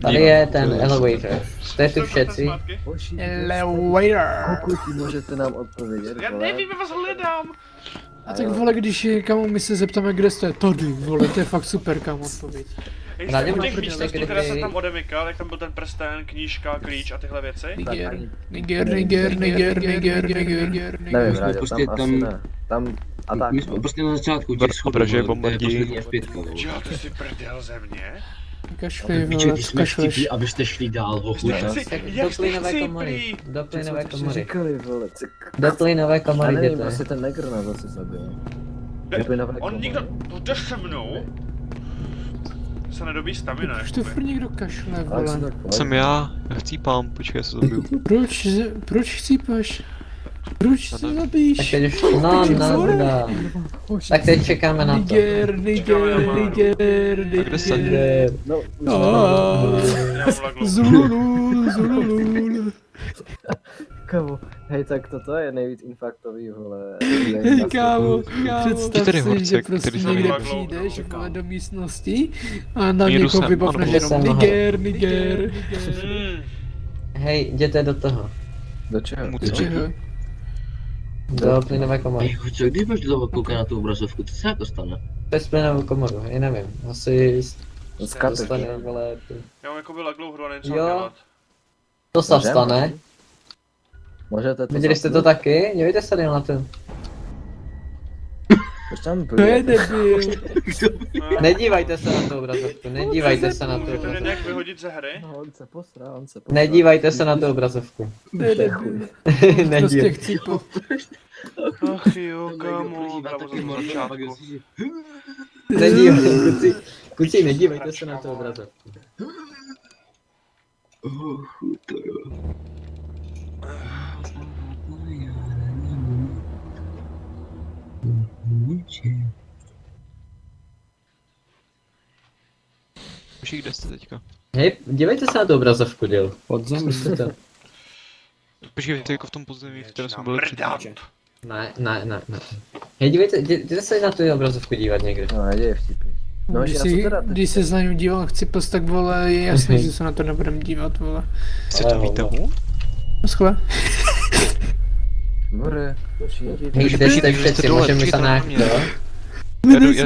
Tady je ten elevator. Jste tu všetci. Elevator. Kokoti, můžete nám odpovědět, Já vole? nevím, já vás hledám. A tak vole, když je, kamo, my se zeptáme, kde jste, tady, vole, to je fakt super, kam odpověď. Když Rádi jste u máš těch prdele, místností, kde- které jsem tam odemykal, jak tam byl ten prsten, knížka, klíč a tyhle věci. Niger. Nevím, Ráďo, prostě tam asi tam- ne. Tam a tak. My jsme prostě na začátku Vrch těch schodů, obraže, vole, to je bombardí. poslední F5, vole. Jo, ty jsi prdel ze mě? Kašli, Piči, vole, když jsme kašleš. vtipí, abyste šli dál, hochu. Jak jsi- Tak do jak jste plynové chcíplý? komory. Do plynové Co komory. říkali, vole, Do plynové já komory nevím, jděte. prostě ten negr nás zase zabil. On nikdo, jde se mnou. Se nedobí stamina, Proč to furt někdo kašle, Ale si vole? tak Jsem já chcípám, počkej, já se zabiju. Proč chcípaš? Proč se Tak zabíjíš? teď už, no. Tak teď čekáme na to. Niger. Kde se- No, už Já mám laglo. Zululul. Kámo, hej, tak toto je nejvíc infaktový, vole. Kámo, představ Tady si, že horce, prostě který někde jsem- přijdeš vole, do místnosti a na Jedu někoho sem, vybavneš ano. jenom Niger. Hmm. Hej, jděte do toho. Do čeho? Mu Do čeho? Do plynové komory. Hej, co, když budeš dlouho koukat na tu obrazovku, co se jako stane? Přes plynovou komoru, já nevím. Asi Z kapy. dostane, vole, Já mám jakoby laglou hru a nevím, co Jo. mám dělat. to se stane. Můžete to Viděli jste to zapnout? taky? Dívejte se tady na to. Už tam To je byl. debil. Nedívajte se na tu obrazovku, nedívajte se na tu Můžete mě obrazovku. nějak vyhodit ze hry? No, on se posral. Nedívajte se na tu obrazovku. To je debil. Prostě Nedívejte. chci po... Ach jo, kámo, bravo za to začátku. Nedívejte, kuci, nedívejte se na tu obrazovku. To jo. Počkej, kde jste teďka? Hej, dívejte se na tu obrazovku, děl. podzemí. Zkuste to. Počkej, to jako v tom podzemí, v kterém jsme byli předtím. Mrdám. Ne. Hej, jděte se na tu obrazovku dívat někde. No, neděje vtipy. No, Když že já co si, teda teď? když se za ním díval chci post, tak vole, je jasný, že se na to nebudem dívat, vole. Jste to výtahu? No schvál. More, Hej, kde jste všetci, můžeme se na to?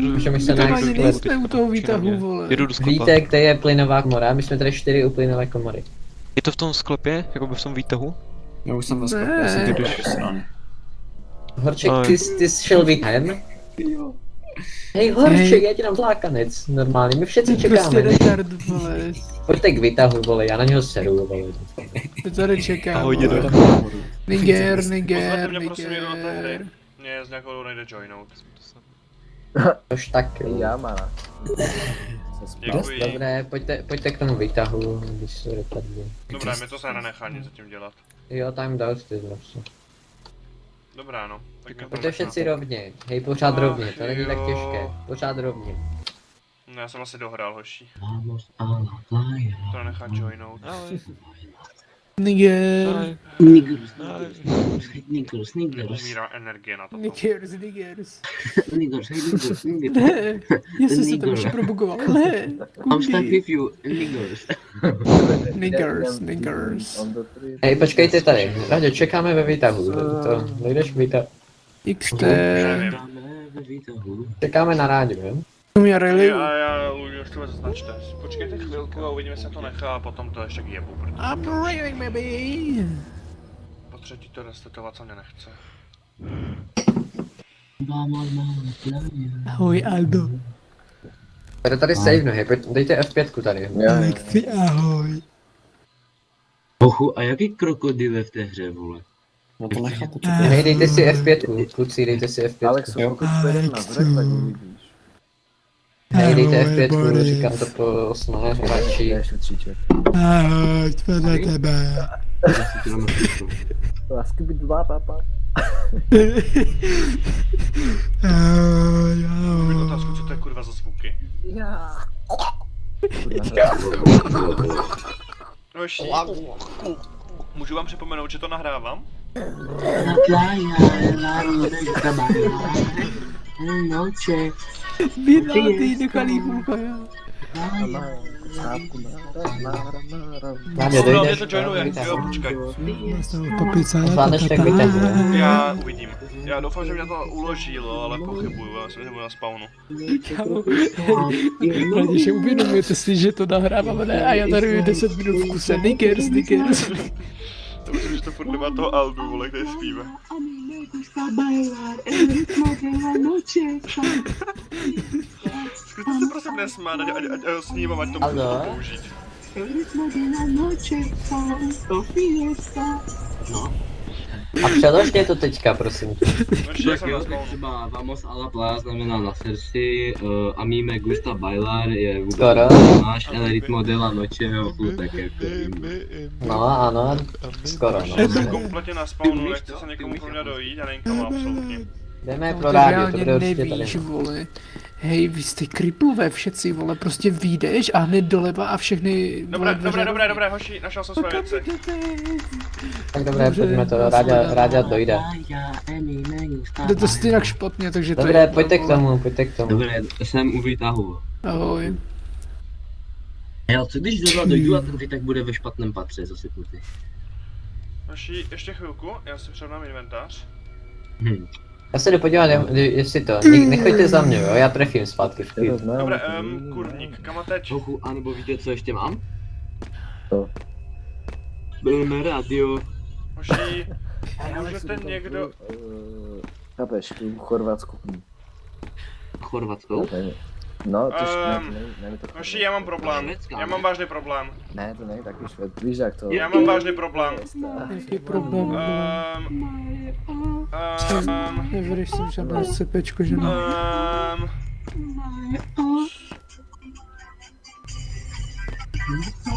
Můžeme se To na ani nejsme u toho výtahu, vole. Jedu do sklepa. Víte, kde je plynová komora? My jsme tady 4 u plynové komory. Je to v tom sklepě? Jako by v tom výtahu? Já už jsem ve sklepě, Ne. já jsem tady do strany. Horček, Ale- ty jsi šel výtahem? Hej, Horček, já ti dám zlákanec. Normálně, my všetci Prostě čekáme. retard, vole. Pojďte k výtahu, vole, já na něho seru, vole. My tady čekám, Ahoj, dědo. vole. Niger. Pozvěte mě prosím někdo do té hry. Mě z nějakou dobu nejde joinout. Tož tak, jo. Já má. Děkuji. Dobré, pojďte k tomu výtahu, když se dopadne. Dobré, mi to se nenechá nic zatím dělat. Jo, time down ty prostě. Dobrá no. Tak mě to Pojďte nechá. všetci rovně, hej, pořád rovně, to není tak jo. těžké, pořád rovně. No, já jsem asi dohrál, hoší. Vamos a la playa. To nenechá joinout. Niger. Niggers, Niggers, Umírá energie na to. Niggers. Niggers, Niggers. Ne, jestli se to už probugoval, ne. I'm stuck with you, Niggers. Niggers. Hej, počkejte tady, Raďo, čekáme ve výtahu, to nejdeš k výtahu. XT. Nevím. není to hůl. Čekáme na rádiu, jo? Já really... A já už to zaznačte. Počkejte chvilku a uvidíme, jestli to nechá a potom to ještě jebu, protože I'm railing, baby. po třetí to restartovat se mě nechce. Ahoj, Aldo. Je to tady save nohy, dejte F5 tady. Alexi, ahoj. Ochu, a jaký krokodýl je v té hře, vole? No to nechápu, co Hej, dejte si F5, kluci, dejte si F5. Alexu, pokud půjdeš na vrch, tak uvidíš. Hej, dejte Ahoj, F5, Boris. říkám to po 8 hráči. Je šutříček. Ahoj, vedle tebe. Lásky být dva, papa. Ahoj, Můžu ahoj. otázku, co to je kurva za zvuky? Noší. Můžu vám připomenout, že to nahrávám? Vydátý do kalíku, jo. Rádio, No, mě dojdeš? to joinuje, jo, počkej. Papica, Zvládneš tak vytahuje. Já uvidím. Já doufám, že mě to uložilo, ale pochybuju, já myslím, že budu na spawnu. Hlavně uvědomujete si, že to nahráváme, ne? A já tady 10 minut v kuse, Nickers. To myslím, že to furt nemá toho Aldu, vole, který zpívá. Zkuste se prosím nesmát, ať ho snímám, ať to můžu Aldo? použít. A přeložte to teďka, prosím tě. Noší, já Tak jsem jo, na tak spawnu. třeba Vamos a la Playa znamená na srdci, a mí me gusta bailar je vůbec Skoro. náš el ritmo de la noche, ochu, tak jako No, ano, skoro, no. Jsem kompletně na spawnu, nechce se někomu pro mě dojít, já nevím kam absolutně. Jdeme pro To rádio, to reálně bude určitě nevíš, tady. vole. Hej, vy jste kriplové všetci, vole, prostě vyjdeš a hned doleva a všechny, vole, Dobré, hoši, našel jsem své věci. Tak dobré, pojďme to, rádia dojde. Jde to stejnak špatně, takže to Dobré, je... pojďte k tomu, pojďte k tomu. Dobré, jsem u výtahu. Ahoj. Jo, co když zrovna dojdu a ten výtah bude ve špatném patře, zase kluci. Hoši, ještě chvilku, já si převnám inventář. Já se jdu podívat, jestli to, nechoďte za mě, jo, já trefím zpátky v klidu. Dobré, kurník, kam a teď? Ochu, anebo víte, co ještě mám? To. Budeme rádio. Hoši, můžete někdo... Chápeš, v Chorvatsku. Chorvatskou? No, to ne, to Hoši, já mám problém, já mám vážný problém. Ne, to není taky švéd. Víš jak to... Já mám vážný problém. Jaký problém? Nevěříš jsem žádné cepečko, že ne?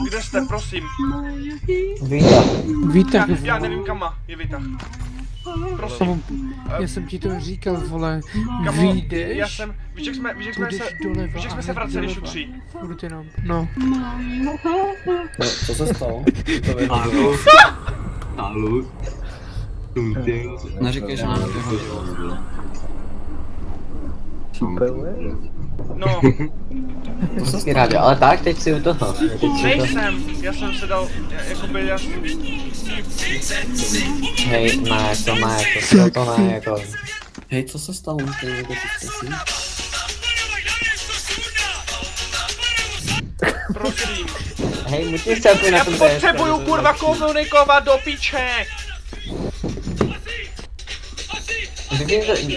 Kde jste, prosím? Vítám. Výtah, Já nevím kam má, je výtah. Prosím. já jsem ti to říkal, vole, Kamo, já vyjdeš, jsem, víš jak jsme půjdeš doleva víš jak a jsme se hned vraceli doleva. šutří? Furt jenom, no. No, co se stalo? To Halo. Halo. Neříkej, že nám to hodilo. No, Hezký rádio, ale tak, teď si u toho. nejsem, já jsem se dal, jakoby, já jsem, Hej, má to ne, jako. Hej, co se stalo? Můžete někdo prosím? prosím. Hej, musíš se na Já tom potřebuju kurva komunikovat do piče!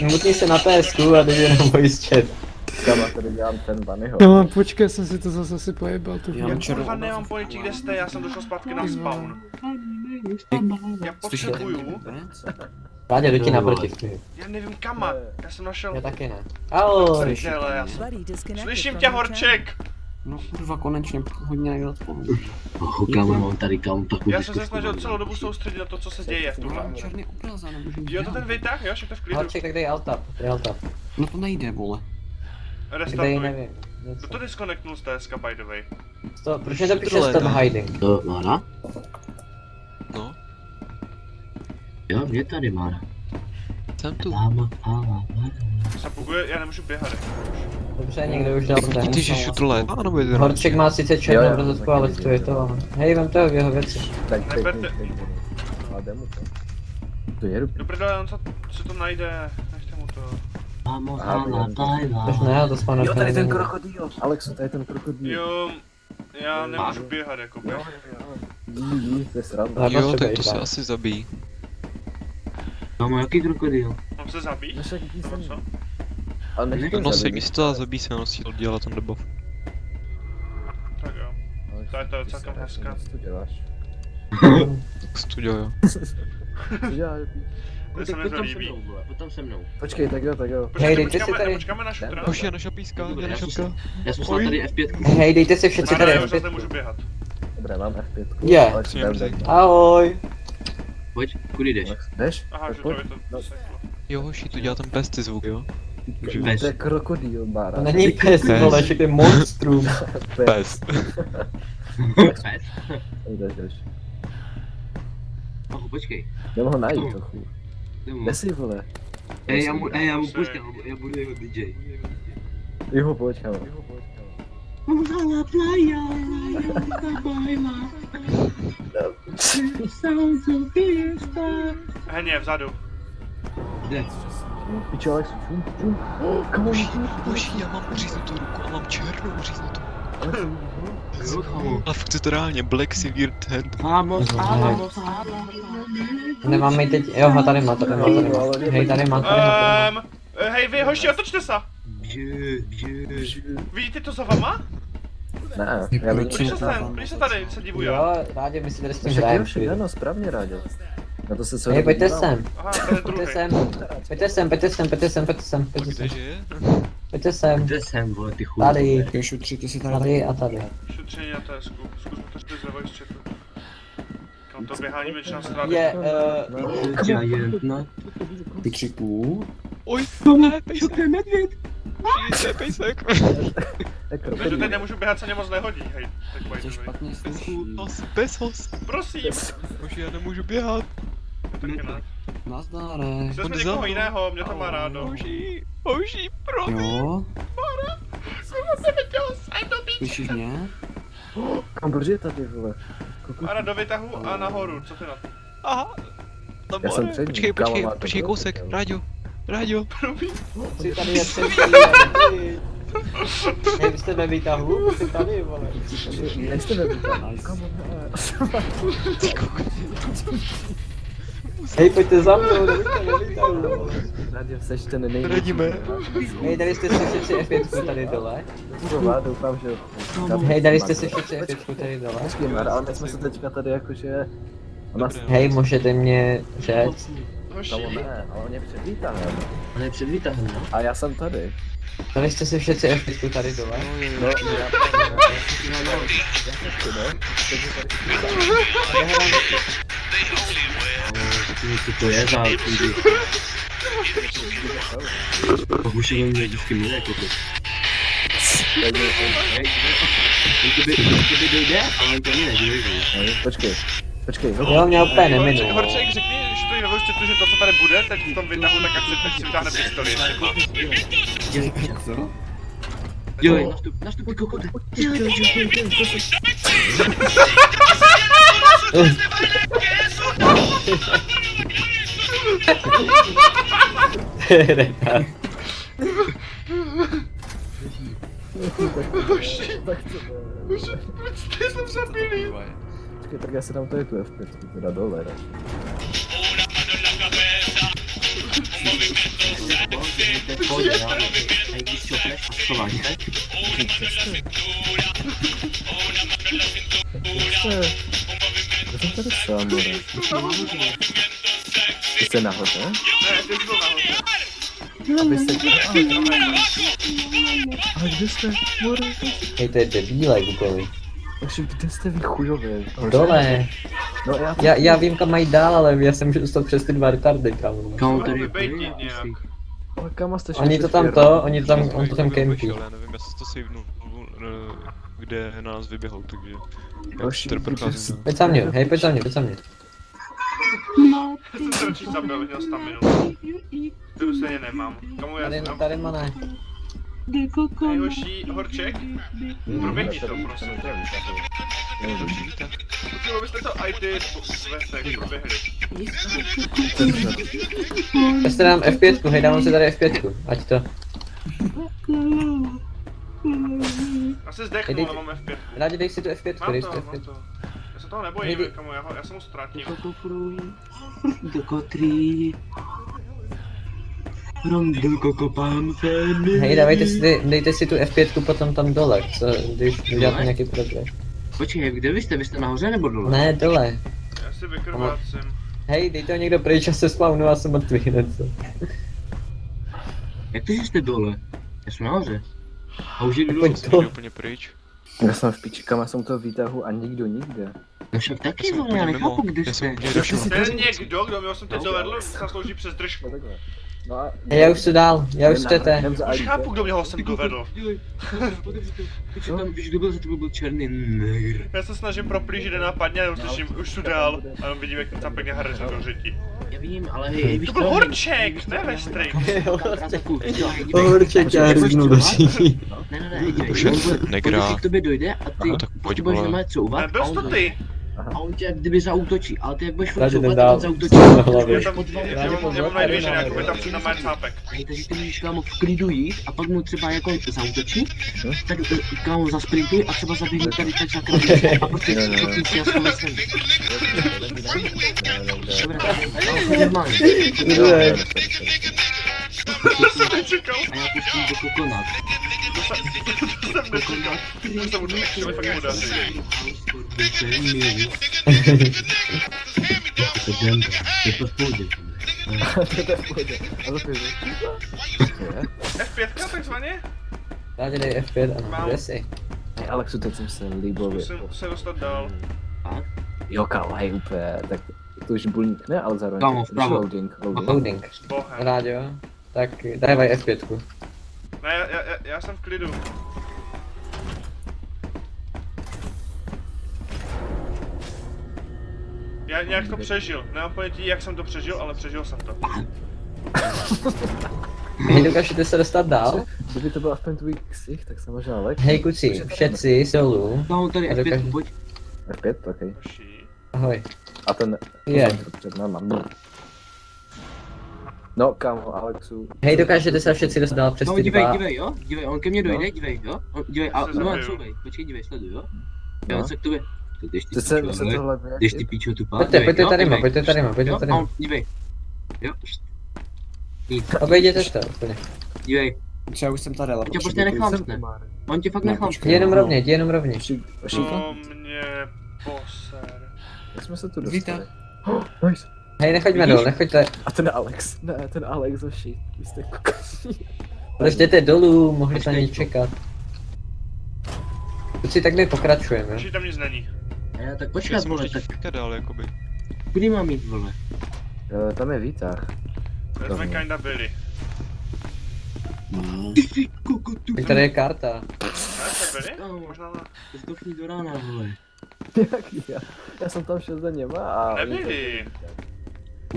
Mutni se na PSku a jde jenom voice chat. Kama, tady dělám ten Vanyho. No, počkej, jsem si to zase asi pojebal, tu Já Já mám chvíli. kurva červenou. nemám pojetí, kde jste, já jsem došel zpátky na spawn. Já Slyšíte potřebuju, mě vůbec? Rádio, jdu ti naproti v klidu. já nevím kama, já jsem našel, Já taky ne. Ahoj. prdele, já jsem, slyším tě Horček! No kurva, konečně hodně někdo odpověděl. Ochu, kámo, mám tady kámo takovou Já jsem se snažil celou dobu soustředit na to, co se děje v No, tuhle. mám černý obraz, já nemůžu nic Jo, to dělat. ten vytah, jo, však to v klidu. Horček, tak dej alt-tab, dej alt-tab. No to nejde, vole. Tak dej, Restartuj. nevím. Kdo to disconnectnul z TSK, by the way? Proč mě to píše stop hiding? To Mára? No, Jo, je tady Mára. jsem tu. Láma, láma, Se buguje, já nemůžu běhat. Dobře, někdo už dal ten. Ty, že šutrle. Ano, bude to. Horček má sice černou Jo, jo, rozhodku, ale to je to. Hej, vem to jeho věci. Tak Neberte. A jde mu to. To je Do prdele, on co to najde, nechte mu to. Vamos a la playa. Už ne, to spawner Jo, tady ten není. krokodýl. Alexu, tady ten krokodýl. Jo, já nemůžu běhat jako Jo, to je sranda. Ale Jo, tak potřebuješ to se dát. asi zabíjí. Kámo, jaký krokodýl? Mám se zabít? Než jaký No, jsem. co? Ale nech to No se zabít. mi se to dá zabít, se nosí dělat ten debuff. Tak jo. To je celkem hezká. Co to děláš? Tak jsi to dělal, jo. Co děláš? To se mi to líbí. vole, potom se mnou. Počkej, tak jo, tak jo. Hej, dejte si tady- Počkáme na šutra. Už je naša píska, je naša píska. Já jsem snad tady F5. Hej, dejte si všetci tady Já už zase F5. nemůžu běhat. Dobré, mám F5. Je. Alex, Mě mrzí. Ahoj. Pojď, kudy jdeš? Alex, jdeš? Aha, Tak že pojď. to je to seklo. Jo, hoši, tu dělá ten pes ty zvuk, jo. Pes. To je krokodýl, Bára. To není pes, vole, že to je monstrum. Pes. Pes? Jdeš. Aho, počkej. Jdem ho najít trochu. Jdem. Kde jsi, vole? Já mu počkám, já budu jeho DJ. Jo, pojď, kámo. Vamos a la playa, la baila. Sounds of fiesta. Heně, vzadu. Kde? Pičo, Alex, čum. Kámo, Hoši, já mám uříznutou ruku a mám černou uříznutou. Jo, kámo. Ale fakt je to reálně Black Severed Hand. Vamos a la Nemáme ji teď, jo, tady má. Hej, tady má. Hej, vy hoši, otočte se. Bže. Vidíte to za vama? Ne, já Proč se tady se divuju? Jo, Rádě, my si tady s tím Takže hrajeme. jo, všechno, no, správně, Rádě. Na to se co Hej, pojďte sem. Aha, to je druhý. Pojďte sem. Kdeže je? Pojďte sem. Kde jsem, vole, ty chuj. Tady, Jo, šutři, ty si tady. tady a tady. Šetření na TSku. Zkusme to čtyři z voice chatu. Kam to běhání většina strany. Je, Giant. Pitřiku. Oj, ne, pejsek. Přijďte, pejsek. Takže teď nemůžu běhat, se mě moc nehodí, hej. Tak To by the way. špatně slyší. Hos, bez hos. Prosím. Hoši, já nemůžu běhat. Taky ne. Nazdárek. Chtěl jsme někoho jiného, mě to má rádo. Hoši, promiň. Jo? Slyšíš mě? Kam, proč je tady, vole? Ara do vytahu a nahoru, co ty na to? Aha. Tam Já jsem more. před ním, Počkej, kámo, počkej, má to počkej bylo, kousek. kámo. Ráďo. si tady je třetí. Hej, vy jste ve výtahu? Jsi tady, vole. Nejste ve výtahu. Kámo, ne. Hej, pojďte za mnou, do výtahu. Rádě, seš ten největší. Radíme. Hej, dali jste si všetci F5 tady dole. Kurva, doufám, že... Hej, dali jste si všetci F5 tady dole. Počkej, Mara, ale my jsme se teďka tady jakože... Ona... Hej, můžete mě říct. Kámo, ne, ale on je před výtahem. On je před výtahem, no? A já jsem tady. Dali jste si všetci F5 tady dole. No, já chci, no. Takže tady... Co to je za lidi? Pokušení mě vždycky milé, jako to. On to by dojde, ale on to mě nedojde. Počkej. Jo, mě úplně neminul. Horček, řekni, když to je ve voice chatu, že to, co tady bude, teď v tom vytahu, tak ať si vytáhne pistoli. Co? Jo, nastup, ty kokote. Ty jsem zabili. Počkej, tak já si dám tady tu F5, teda dole, ne? A když šopneš a schováš, ne? Já jsem tady sám, ne? Ty jste nahoře? Ne, ty jsi byl nahoře. Abyste... Ale kde jste? More? Hej, to je debílek úplně. Takže kde jste vy chujové? Dole. No Já vím, kam mají dál, ale já jsem už dostal přes ty dva retardy, kámo. Kámo, tady je Vybejtit plný, nějak. Ale kam jste Oni to tam on to tam kempí. Já nevím, já jsem to savenul, kde na nás vyběhou, takže... Já Další tady procházím. Pojď za mě, hej, pojď za mě. Já jsem se zabil, měl staminu. Ty už stejně nemám. Kamu já jsem... Tady má ne. Nejhorší horček. Proběhni to, prosím. Potřeba byste to IT vestek proběhli. Já si dám F5, hej, dávám si tady F5, ať to. Já se zdechnu, ale mám F5. Rádi dej si tu F5, Mám dej to, si tu mám F5. to. Já se toho nebojím, Nejdi- kamo, já se mu ztratím. Do kotry. Do kokopám se. Hej, dejte si tu F5 potom tam dole, co, když uděláte nějaký problém. Počkej, kde vy jste? Vy jste nahoře nebo dole? Ne, dole. Já si vykrvácím. Hej, dejte ho někdo pryč, já se spawnu a jsem mrtvý, něco. Jak to, že jste dole? Já jsem nahoře. A už jdu dolů. Pojď Jsem to. jde úplně pryč. Já jsem v piči, kam já jsem to výtahu a nikdo nikde. No však taky, Já jsem vole, já úplně nechápu, mimo. kde Já jsem jste. úplně došel. To je někdo, kdo mi jsem teď dovedl, se slouží přes držku. No takhle. No a... Hej, já už jdu dál, já už chcete. Jdem za Už ID. chápu, kdo mě ho sem dovedl. Když tam, když kdo byl za tebou, byl černý negr. Já se snažím proplížit nenápadně a uslyším, už tu dál. A jenom vidím, jak tam pěkně hraje do řití. Já vím, ale hej, víš To byl horček, ne vestrik. Horček, já hrnu do řití. Ne, Už je on negrá. k tobě dojde a ty No tak pojď, budeš vole. normálně couvat Nebyl jsi to ty. a on tě jak kdyby zaútočí, ale ty jak budeš furt Rádi jdem couvat, tak dál. on zaútočí. Na hlavě. Já tam, já mám night vision, jako by tam přijde na mé cápek. Hej, takže ty můžeš kámo v klidu jít a pak mu třeba jako zaútočí, tak kámo zasprintuj a třeba zaběhni tady tak za kraj a prostě překryt si jasnou lesem. Dobré, normálně. To jsem nečekal, A já pustím do kokonat. to jsem nečekal. To jsem určitě chtěl, fakt nepodaří. Je to v pohodě. A to je F5 takzvaně? Rádi dej F5, ano, kde jsi? Hej, Alexu, teď jsem se líbově. Musím se dostat dál. Jo, kámo, hej, úplně, tak to už bulník, ne, ale zároveň. Kámo, Už vpravo. loading. Loading. S bohem. Rádio, tak dávaj F5. Ne, já jsem v klidu. Já nějak to přežil. Nemám ponětí, jak jsem to přežil, ale přežil jsem to. Hej, dokážete se dostat dál? Kdyby to byl aspoň tvůj ksich, tak jsem možná Alex. Hej kuci, všetci dolů. Kámo, tady A F5, dokáže- pojď. F5, okej. Hoší. A Ahoj. ten... Je. Před náma. No, kámo, Alexu. Hej, dokážete se všetci dostat dál přes No, ty dívej, dva. dívej, jo? Dívej, on ke mně dojde, No. dívej, jo? Dívej, a Se no, zabiju. couvej, počkej, dívej, sleduj, jo? No. Jo, co k tobě? Jdeš ty Chce se píčo, tohle jdeš ty píčo tu pár. Pojďte, pojďte tadyma, pojďte tadyma, pojďte Jo, a tadyma. on, dívej. Jo, nic, Obejděte to úplně. dívej, Třeba už jsem tady, ale on tě prostě nechlámsne. On tě fakt Ne, nechlámsne. počkej. Jdi jenom rovně. To mě poser. Jak jsme se tu Víte? dostali? Oh, nice. Hej, nechoďme Vidíš? dolů, nechoďte. A ten Alex, ne, ten Alex hoši, vy jste kokosí. Ležděte dolů, mohli se na něj čekat. Kuci, tak my pokračujeme. Už tam nic není. A já tak Já počkat, jsem vole, už tak teď teďka dál, jakoby. kudy mám jít, vole? Tam je výtah. Kde jsme kinda byli. Ty kokotu. Teď tady je karta. Ne, jsme byli? Kámo. Možná ne. Zdохni do rána, vole. Jak já? Já jsem tam šel za něma a... Nebyli.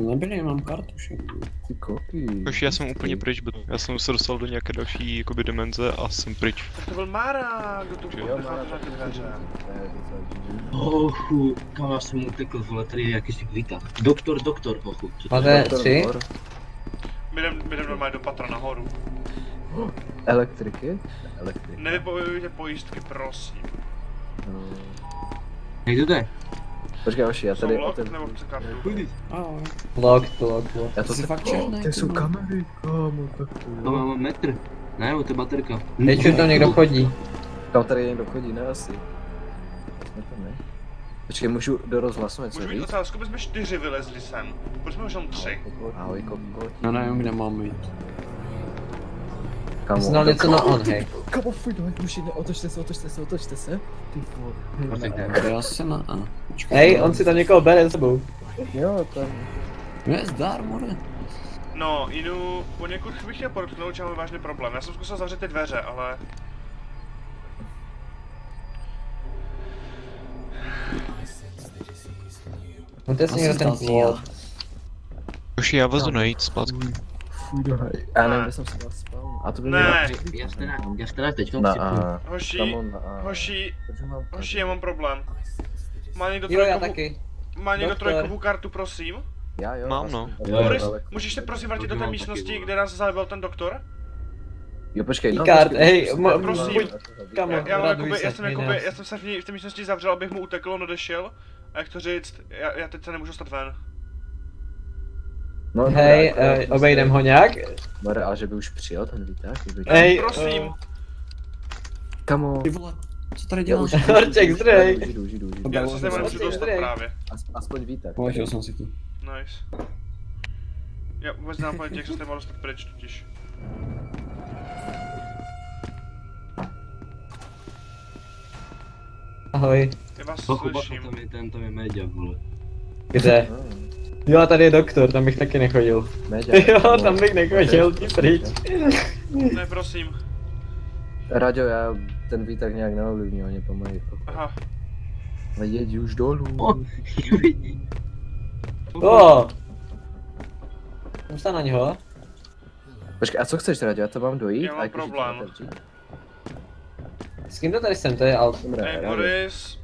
Nebyli, mám kartu všechno. Ty koky. Už já jsem úplně pryč, já jsem se dostal do nějaké další jakoby dimenze a jsem pryč. Tak to byl Mara, kdo tu Jo, nechal má na ty dveře. Hochu, kam já jsem utekl, vole, tady je jakýsi výtah. Doktor, hochu. Co to je? Máte 3? My jdem normálně do patra nahoru. Elektriky? Elektriky. Nevypojujte pojistky, prosím. No. Hej, to jde. Počkej, hoši, já Jsou tady... lock nebo chce kartu? Pojď. Ahoj. Lock. Já to Jsi fakt černý, Ty jsou ty kamery, kámo, tak to To jo. mám metr. Ne, to je baterka. Teď už tam někdo chodí. Kam tady někdo chodí, ne asi. Jsme tam, ne? Počkej, můžu do rozhlasu něco Můžu mít říct? otázku, my jsme 4 vylezli sem. Proč jsme už jenom 3? Ahoj, kokot. Já nevím, kde mám jít. Kámo, Znal něco na on, hej. Kámo, fuj, no, muži, ne, otočte se. Ty vole. Kde asi na A? Počkej, Hej, on si tam někoho bere s sebou. Jo, tam. Je zdar, more. No, Inu, poněkud bych chtěl podotknout, že máme vážný problém. Já jsem zkusil zavřít ty dveře, ale... Máte si Asi někdo ten zdal plot. Už já vazu najít zpátky. Fuj, no, hej. Já nevím, kde jsem se vás spal. A to by Ne. Já teda teďka Na chci A. Hoši, Kamo na A. hoši, Protože mám hoši, já mám problém. Má někdo Jo, já trojkovou, taky. má někdo Doktor. trojkovou kartu, prosím? Já jo. Mám, asi. no. Jo, Boris, ale- můžeš se prosím vrátit do té Mám místnosti, taky, kde nás zabil ten doktor? Jo, počkej, no. Kart, počkej, hej, počkej, mo- prosím. Kamo, Já mám raduj jakoby, se, já jsem měj jakoby, nás. já jsem se v té místnosti zavřel, abych mu utekl, on odešel. A jak to říct, já teď se nemůžu stát ven. No, Hej, dobrá, jako obejdem ho nějak? More, ale že by už přijel ten výtah? Kdyby... Hej, Prosím. Kamo. Ty vole, co tady děláš? Horček, zdrej. Žiju. Já se sem Prosím, nemůžu dostat zdrej. právě. Aspoň výtah. Položil jsem si tu. Nice. Já vůbec nemám ponětí, jak se s tím dostat pryč totiž. Ahoj, Já vás Pochuba, slyším. tam je média, vole. kde? Jo, tady je doktor, tam bych taky nechodil. Jo, tam bych nechodil, ty pryč. Ne, prosím. Raďo, já ten výtah nějak neovlivnil, oni pomají. Aha. Ale jeď už dolů. O! Jsem na něho. Počkej, a co chceš, Raďo? Já to mám dojít? Já mám A jakože to problém. otevřít? S kým to tady jsem, to je Alt. Dobré, Hej, Raďo. Boris.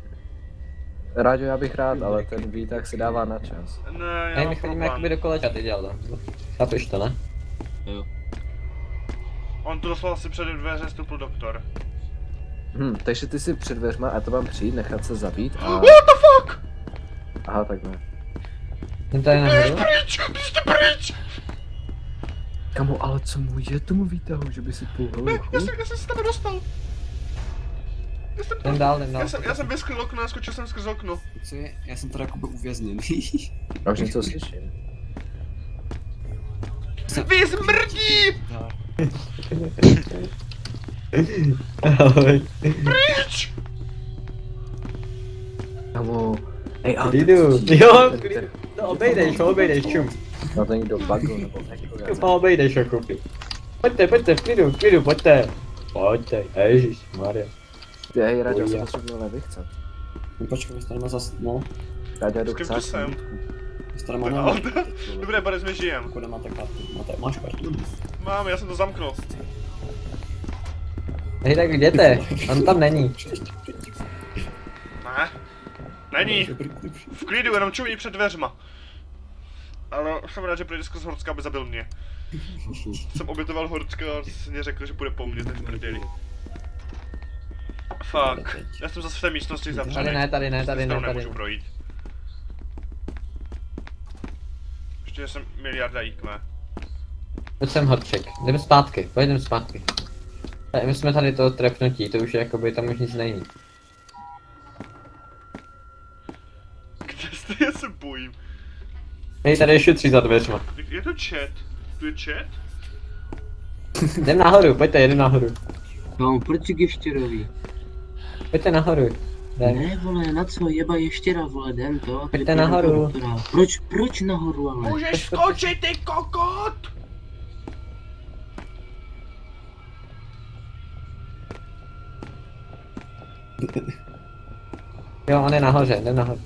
Ráďo, já bych rád, ale ten výtah si dává na čas. Ne, já Hej, mám my chodíme jakoby problém. do koleča, ty dělal to. Chápeš to, ne? On tu doslova si před dveře vstoupil doktor. Takže ty si před dveřma a to mám přijít, nechat se zabít a... What the fuck? Aha, takhle. Jsem tady nahoru. Pryč, běžte pryč! Kamo, ale co mu je tomu výtahu, že by si půl Já jsem se tam dostal. Jdem dál, jdem dál. Já jsem vyskryl okno a skočil jsem skrz okno. Co je? Já jsem tady jakoby uvězněný. Já už něco slyším. Vy smrdí! Ahoj. Pryč! Kamo, hej, ale... Klidu. Jo, klidu. No obejdeš, čum. No to někdo bugl nebo jako... No obejdeš ho, kupi. Pojďte, v klidu, pojďte. Pojďte, ježišmarja. Ty, hej, Raďo, Oj, se potřebuji nevychcat. No počkej, my se tady má zas... No, Raďo, jdu S kým chcát. tu jsem? my se tady Ale máme... dobré, Boris, my žijem. Jako nemáte kartu. Máš kartu? Mám, já jsem to zamknul. Hej, tak jděte, on tam není. Ne. Není. V klidu, jenom čumí před dveřma. Ale jsem rád, že projde skrz Horcka, aby zabil mě. Jsem obětoval Horcka a si mě řekl, že půjde po mně, tak prdeli. Fuck. Já jsem zase v té místnosti zavřený. Tady ne. Nemůžu projít. Ještě jsem miliarda IQ. Pojď sem, Horček, jdeme zpátky, pojedeme zpátky. My jsme tady to trefnutí, to už je jakoby, tam už nic není. Kde jste? Já se bojím. Hej, tady je šutří za dveřma. Je to chat? Tu je chat? Jdem nahoru, pojďte, jedem nahoru. No, proč ještěrovi? Pojďte nahoru. Jdem. Ne, vole, na co, jeba ještěra, vole, jdem to. tady Pojďte půjdu nahoru. do doktora. Proč nahoru, ale? Můžeš skočit, ty kokot! Jo, on je nahoře, jdem nahoru.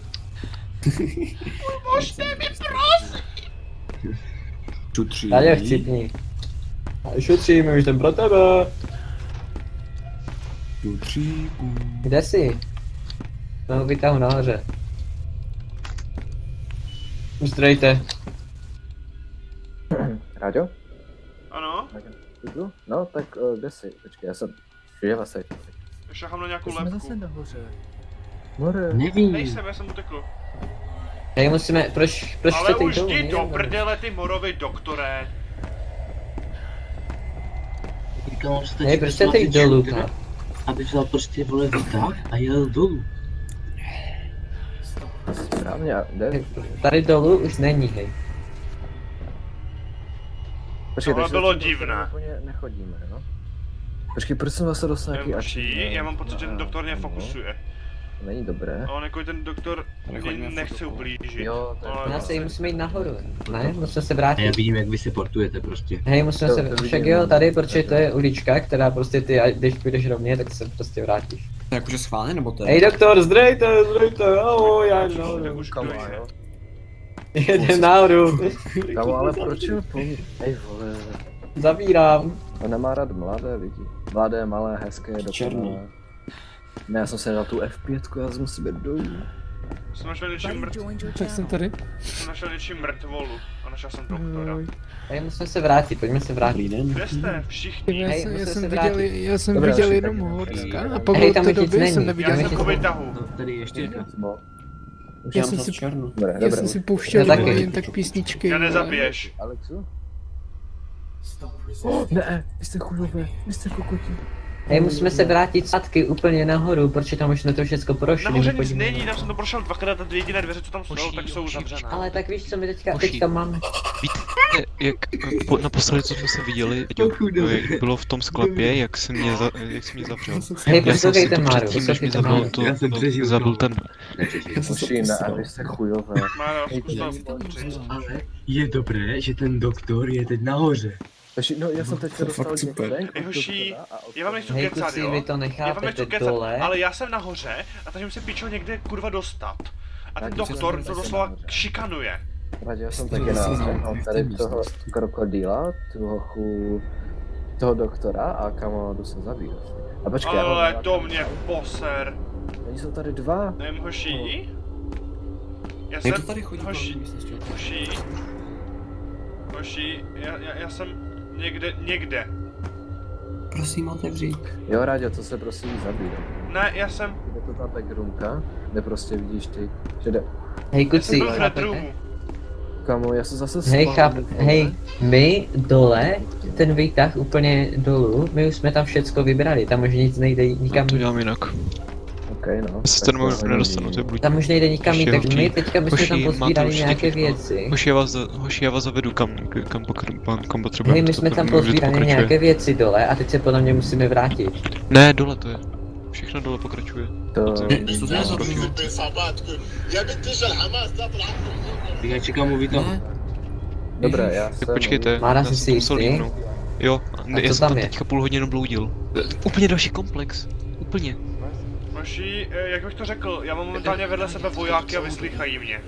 Možte mi prosím! Šutří. Tady je chcípni. Šutří, my už jdem pro tebe. Šutří. Kde jsi? No, vytahu nahoře. Ustrojte. Ráďo? Ano? Jdu? No, tak kde jsi? Počkej, já jsem... Je vás teď. Šahám na nějakou Jsme lepku. zase nahoře. More. Nevím. Nejsem, já jsem utekl. Hej, musíme, proč Ale chcete jít už dolů? jdi do Nejde. prdele, ty morovi doktore. Říkám, že Hej, proč chcete jít dolů, tak? Aby vzal prostě, vole, výtah a jel dolů. Správně, a jde. Tady dolů už není, hej. Počkej, Tohle takže bylo tím divné. doktorem úplně nechodíme, no? Počkej, proč jsem zase dostal nějaký Nemusí, já mám pocit, že ten doktor mě fokusuje. To není dobré. A on jako ten doktor Nechoďme mě nechce fotokovat. ublížit. Jo, to je Ale- Já se jí musíme jít nahoru, ne? Musíme se A já vrátit. vidím, jak vy se portujete prostě. Hej, musíme To- se, to však vidím, jo, no. tady, protože to je ulička, která prostě ty, a když půjdeš rovně, tak se prostě vrátíš. To je jakože schválně, nebo to je? Hej doktor, zdrejte, ahoj, já jdu Tak nahoru. už Kamo, dojde. jo. Jedem nahoru. Kamo, ale proč mi pomůže? Ej, vole. Zavírám. On nemá rád mladé lidi. Mladé, malé, hezké, Černý. dokonalé. Ne, já jsem se dal tu F5, já jsem musím být dolů. Jsem našel něčím Tak jsem tady. mrtvolu a našel jsem doktora. Hej, musíme se vrátit, pojďme se vrátit. Dobrý den. Kde jste? Všichni? Já Hej, jsem, já musíme jsem se viděl, vrátit. já jsem Dobrá, viděl všichni. jenom Horska a po Hej, tam té už nic době není. jsem Já neviděl jsem nikoho. po vytahu. No, tady ještě jedna. Už Já Já jsem jsem si- černou. Dobré, Já dobré. jsem si pouštěl Já taky. jen tak písničky. Já nezabiješ. Alexu? Ne, vy jste chujové, vy jste kokoti. Hej, musíme se vrátit zpátky úplně nahoru, protože tam už jsme to všechno prošli. Nahoře nic Podívej. není, tam jsem to prošel dvakrát a 2 jediné dveře, co tam jsou, tak jsou uzavřené. Ale tak víš co, my teďka Hoši. máme. Víte, jak naposledy, co jsme se viděli, jak bylo v tom sklepě, jak jsi mě zavřel. Hej, Já jsem si poslouchejte to Máru, předtím, než mě poslouchejte zabil, Máru. Já jsem přežil. zabil ten... Hoši, ne, a vy jste chujové. Máro, zkus to přijít. Ale je dobré, že ten doktor je teď nahoře. Hoši, no já jsem teďka dostal fakt super. děkvenk od Hoši, doktora a od já vám nechci Hej kecat, kluci, jo? vy to Já vám nechápete nechci kecat, dole. ale já jsem nahoře a takže se pičo někde kurva dostat. A ten Tak, doktor ty to jsi doslova nahoře. šikanuje. Radě, já jsem taky následnul tady toho krokodýla, toho doktora a kamo jdu se zabít. A počkej, já ho Ale nemám to kam mě vzal. poser. Oni jsou tady dva. Hoši? Já Jak jsem... to tady chodí? Hoši, Hoši, já jsem někde. Prosím, otevři. Jo, Ráďo, to se prosím zabít. Ne, já jsem Je to ta backroomka, kde prostě vidíš ty, že jde. Hej byl kluci, v Red chápete? Roomu. Kamo, já se zase Hej, spal, hej, my dole, ten výtah úplně dolů, my už jsme tam všecko vybrali, tam už nic nejde nikam, To dělám jinak. Okay, no. Já se tak ten to mohl hodí. nedostanu, to je buď. tam už nejde nikam jít, Hoši, takže my hoši, teďka bychom tam hoši, máte pozbírali už nějaké všechno. věci. Hoši, já vás zavedu kam potřebujeme. Hej, my jsme tam pozbírali nějaké věci dole a teď se podle mě musíme vrátit. Ne, dole to je. Všechno dole pokračuje. To... Já čekám u výtahu. Dobré, já Tak jsem... počkejte, Mára, já jsi jsem si to musel jistý? líbnout. Jo, A já co jsem tam tam je? teďka půl hodiny bloudil. Úplně další komplex. Úplně. Hoši, jak bych to řekl, já mám momentálně vedle sebe vojáky a vyslýchají mě.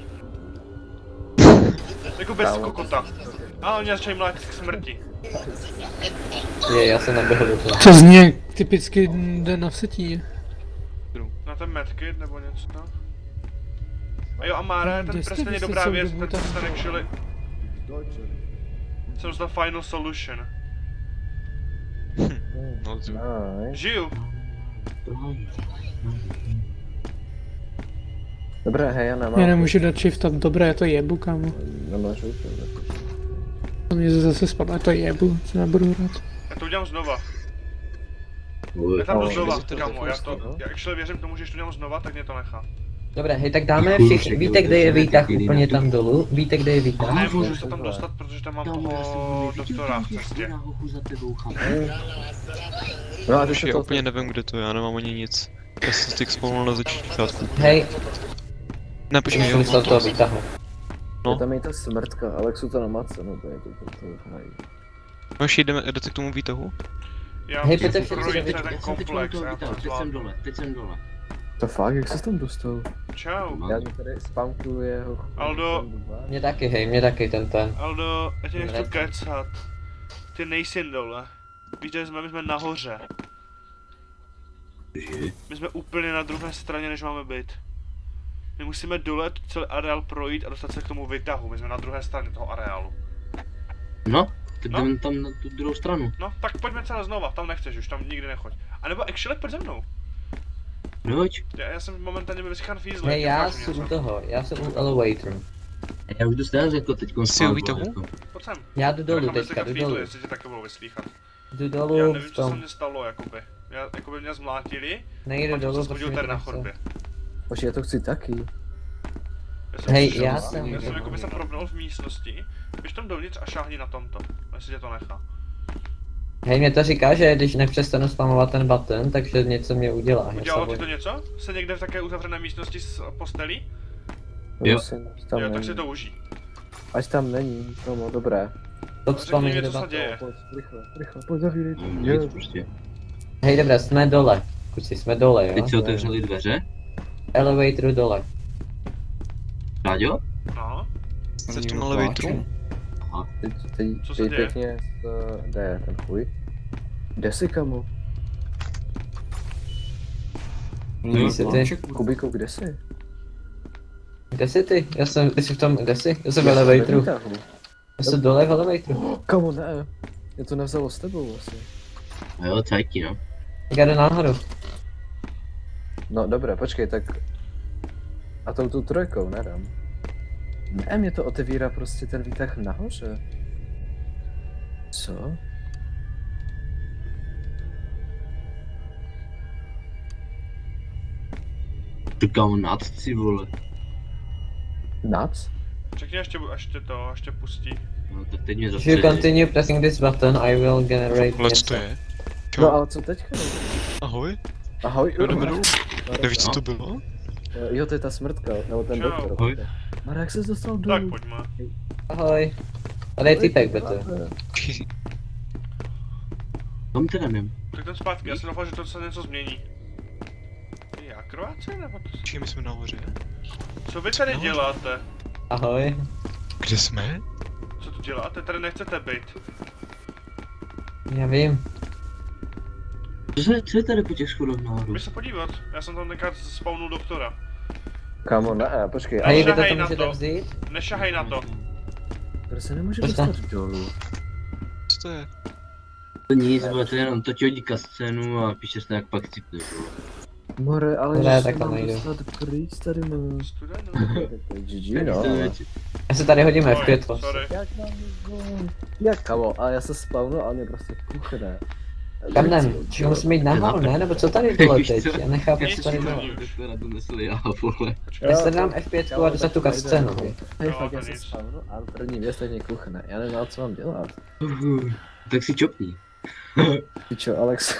Jako bez kokota. A oni začali mlát k smrti. Já jsem naběhl do toho. To zní jak typicky den na vsetí. Na ten medkit nebo něco tam. A jo, a Mára, ten Kde jste prsten je vy se dobrá celou věc, dobu ten tam prsten byl? actually... Jsem dostal final solution. No, to... Nice. Žiju. Dobré, hej, já nemám... Já nemůžu dát shift up, dobré, já to jebu, kámo. Nemůžu to. To mě zase spadlo, já to jebu, co nebudu hrát. Já to udělám znova. Já tam jdu Ale znova, je to kámo, já no. to... Já actually věřím tomu, že když to udělám znova, tak mě to nechá. Dobré, hej, tak dáme všichni, víte kde je výtah úplně tam dolů? Víte kde je výtah? Nemůžu se tam dostat, protože tam mám toho doktora v cestě. Já hochu za tebou, chápu. No a ty Už se já to... úplně nevím, kde to je, já nemám ani nic. Já jsem teď spomnul na začátku. Hej, Ne, počkej, musím jo, z toho výtahu. Je tam i ta smrtka, Alexu to namáce, no to je to hají. No ještě jdete k tomu výtahu? Já Hej, musím Petr, všechny projít se ten Já jsem teď u komplex toho a já to výtahu, teď jsem zvládnu. dole, teď jsem dole. To fakt, jak jsi tam dostal? Čau. Já mi tady spamkuju jeho... Aldo. Mě taky, hej, mě taky ten. Aldo, já tě nechci Dobré. kecat. Ty nejsi dole. Víš, kde jsme, my jsme nahoře. My jsme úplně na druhé straně, než máme být. My musíme dole celý areál projít a dostat se k tomu výtahu. My jsme na druhé straně toho areálu. No, tak No. jdem tam na tu druhou stranu. No, tak pojďme celé znova, tam nechceš už, tam nikdy nechoď. A nebo actually pojď ze mnou. Proč? Já jsem momentálně vyschan fízle. Hej, já jsem u toho, já jsem u elevatoru. Já už dost řekl teďkon Jsi u výtahu? Pojď sem. Já jdu dolů Nechám teďka, vyslíchat jdu fízle, dolů. jestli tě taky budou vyslíchat. Jdu Já dolů nevím, v co se tom. mně stalo, jakoby. Jakoby mě zmlátili, Nejdu pak jsem dolů, se schodil protože tady mi na to chodbě. Bože, já to chci taky. Hej, přišel- já jsem- Já jsem jakoby se propnul v místnosti. Běž tam dovnitř a šáhni na tomto, jestli tě to nechá. Hej, mě to říká, že když nepřestanu spamovat ten button, takže něco mě udělá. Já Udělalo se ti to bojím. něco? Jste někde v také uzavřené místnosti s postelí? Jo. Musím, tam Jo, tak není. si to užij. Až tam není, no dobré. Top Řekni spamming mi, co se debata. děje. Pojď, rychle, pojď zavírat. Nic prostě. Hej, dobré, jsme dole. Kuci, jsme dole, jo? Teď se otevřely dveře. Elevatoru dole. Rádio? No, Jsi v tom elevatoru? Aha. Teď Co se děje? pěkně kde je ten chuj. Kde jsi, kamo? Kde jsi ty? Kubiku, kde jsi? Kde jsi ty? Ty jsi v tom, kde jsi? Já jsem v Já jsem ve elevatru. výtahu. Já jsem dole v elevatru. Kamo, ne. Mě to nevzalo s tebou asi. Jo, cajky, no. Já jdu nahoru. No dobré, počkej, tak... A tou trojkou nedám. Ne, mě to otevírá prostě ten výtah nahoře. Co? Ty kámo, nadci, vole. Nac? Čekni, až tě pustí. No, tak teď mě If zase... you continue pressing this button, I will generate Leč to něco. je. No ale co teďka? Ahoj, Ahoj. jdeme dolů. Nevíš, co to bylo? Jo, to je ta smrtka, nebo ten Čau. doktor. Ahoj. Mara, jak jsi dostal Tak dolů? pojďme. Ahoj. Tady je typek, beto. Kam teda jdem? Tak ten zpátky, já jsem doufal, že to se něco změní. Je akroace nebo to? Počkej, my jsme nahoře. Co vy tady děláte? Ahoj. Kde jsme? Co tu děláte? Tady nechcete být. Já vím. Co je tady po těch schodech nahoru? Běž se podívat, já jsem tam tenkrát spawnul doktora. Kámo, ne, počkej, Hej, vy to Nešahej na můžete to. vzít? Nešahej na to. Proč se nemůže Proč ne? dostat dolů? Co to je? To nic, vole, to je jenom, to ti hodí kascénu a píšeš to jak pak cipne, vole. More, ale Ne, že tak se tam mám nejdu. dostat pryč tady, no. Studeno. To je GG, no. ale- Já se tady hodím Oj, F5. sorry. Jak mám jak, kamo, a já se spawnu a mě prostě kuchne. Kam jdem? Čiže musíme jít nahoru, ne? Nebo co tady bylo Víš teď? co? Já nechápu, Nic co tady tu bylo. není. Doktora donesl já, vole. Já se dám F5 a jdu za tu scénu. Hej, Jo, fakt, to já se nic. spawnu a první věc teď mě kuchne. Já nevím, co mám dělat. Tak si čopni. Ty čo, Alex?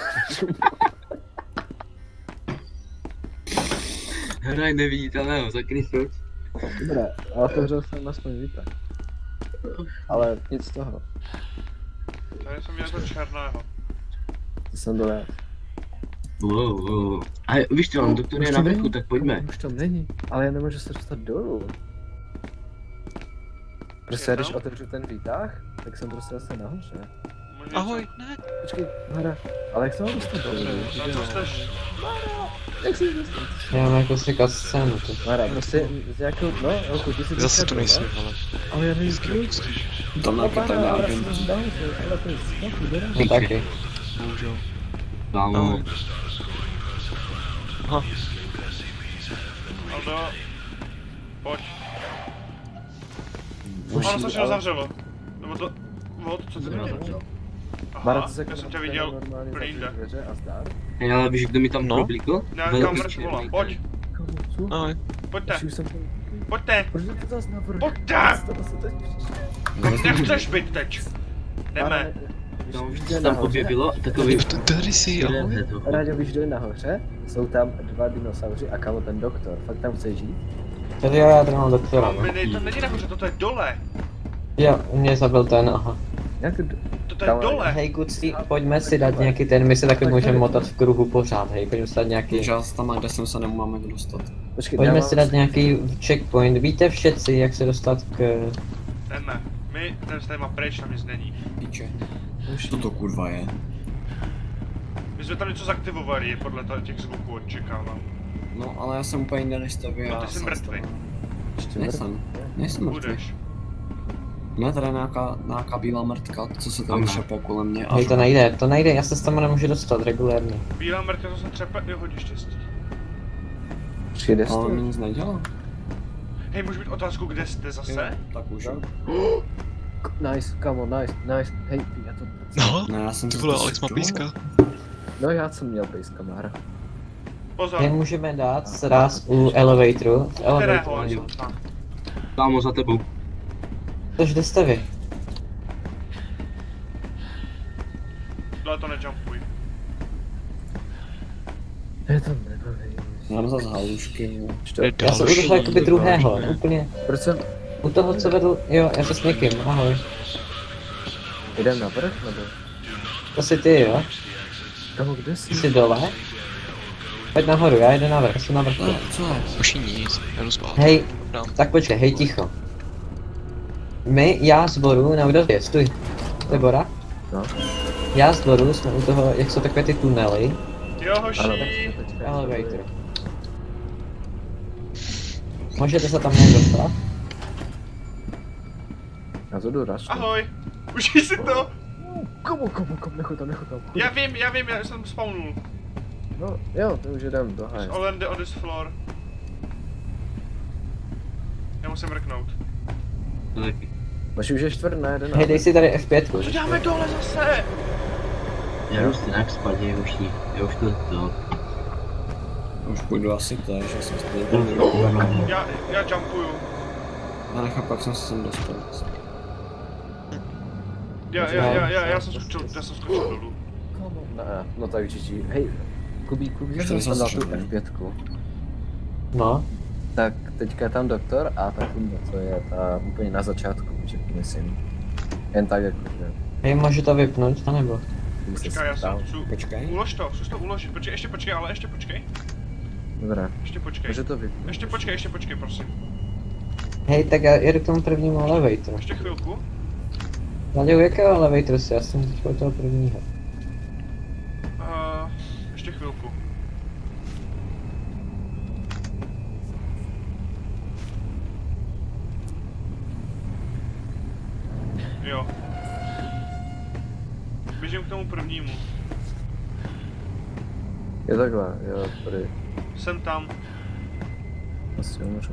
Hraj neviditelného, zakryj se. Dobré, ale otevřel jsem aspoň výtah. Ale nic z toho. Tady jsem něco černého. To jsem dole. Wow. A víš co, on doktor je na vrchu, tak pojďme. Už tam není, ale já nemůžu se dostat dolů. Prostě když otevřu ten výtah, tak jsem prostě zase nahoře. Můžu Ahoj, ne. Počkej, Mara, ale jak se mám dostat dolů? Na co jsi? Jak se dostat? Já mám jako si scénu. Mara, prostě z nějakou, no, Elku, ty jsi Zase tu dole, nejsem, vole. ale já nevím, Vždycky ho pustíš. Tam No, nějaký Mara, ten ale agent. jsem nahoře, ale to je skvělý, dobrá. No taky. Bohužel. Kámo, Ahoj. Aha, Aldo. Pojď. Boží, Ono se ale- zavřelo. Nebo to... Vod, co ty viděl? Mara, Aha, ty se já jsem tě viděl normálně úplně zavřít jinde. dveře a zdar. hej, ale víš, kdo mi tam No. problikl? Nějaká mrť volá, pojď, Kamu, co? ahoj. pojďte, Už jsem tam... pojďte, Proč to zase navrh? pojďte! To se teď Nechceš být teď. Jdeme. Tam víš, co se tam objevilo? Takový... Tady jsi, ahoj. Rádio, když jdu nahoře, jsou tam 2 dinosauři a kamo ten doktor, fakt tam chce žít? Tady jo, já tady mám doktora. no. To není nahoře, toto je dole. Jo, u mě zabil ten, aha. Jak to... Toto je dole. Hej, Gucci, pojďme si dát nějaký ten, my se taky můžeme motat v kruhu pořád, hej, pojďme si dát nějaký... Čas tam, kde jsem se nemáme dostat. Počkej, Pojďme dávám si dát nějaký checkpoint, víte všetci, jak se dostat k... Jdeme. My, ten s téma pryč, tam nic není. Píče. Co to kurva je? My jsme tam něco zaktivovali, podle těch zvuků očekávám. No, ale já jsem úplně jinde než tebe. No, já ty jsi jsem mrtvý. z toho- Nejsem mrtvý. Budeš. Ne, tady je nějaká bílá mrtka, co se tam Aha. šepe kolem mě. a Hej, to nejde, já se s tomu nemůžu dostat regulérně. Bílá mrtka, to se třepe, jo, hodně štěstí. Počkej, kde Ale mi jste? nic nedělá. Hej, můžu mít otázku, kde jste zase? Tak už. Nice, kamo, nice. Hej, já to... No, Ne, já jsem ty se vole, to Alex má dole. pejska. No já jsem měl pejska, Mára. Pozor, Nemůžeme dát sraz u elevatoru. V kterého elevatoru. ani? Kámo, za tebou. Tož kde jste vy? Dole to nejumpuj. Je to nebaví. Mám zase halušky. jo. Já jsem u toho jakoby druhého, ne úplně. Proč jsem... U toho, co vedl, jo, já se s někým, ahoj. Jdem na vrch, nebo? To jsi ty, jo? Kamo, kde jsi? Ty jsi dole? Pojď nahoru, já jdu navrch, já jsem na vrchu. Co je? Už nic, já jdu spát. Hej, No. tak počkej, hej ticho. Já z Boru, nebo kdo je, stůj. To je Bora? No. Já z Doru jsme u toho, jak jsou takové ty tunely, Jo, hoši. Ano, tak teďka. elevator. Můžete se tam nějak dostat? Já to jdu raz. Ahoj. Užij si to. Komu, nechutam. Já vím, já jsem spawnul. No, jo, to už jdem do háje. All on this floor. Já musím mrknout. Máš už je 4 na 11. Hej, dej si tady F5. Co děláme dole zase? Já už jinak spadě, já už to. Už půjdu asi tak, že jsem stejně. Já jumpuju. Já nechápu, jak jsem se sem dostal. Já jsem skočil dolů. No tak GG. Hej, Kubíku, víš, Já že jsem jsem tam dal tu zastřelený. F5. No, Tak teďka je tam doktor a ta kunda, co je ta úplně na začátku, že myslím. Jen tak jako, že... hej, můžu to vypnout, anebo? kdyby se Počkej, já ptal. jsem chci... Počkej. Ulož to, zkus to uložit. Počkej, ještě počkej, ale ještě počkej. Dobré, Ještě počkej. může to vypnout. Ještě počkej, prosím. Hej, tak já jedu k tomu prvnímu elevatoru. Ještě chvilku. Hlavně u jakého elevatoru si? Já jsem teď u toho prvního. Ještě chvilku. Jo. Běžím k tomu prvnímu. Je takhle, jo, tady Jsem tam. asi umřu.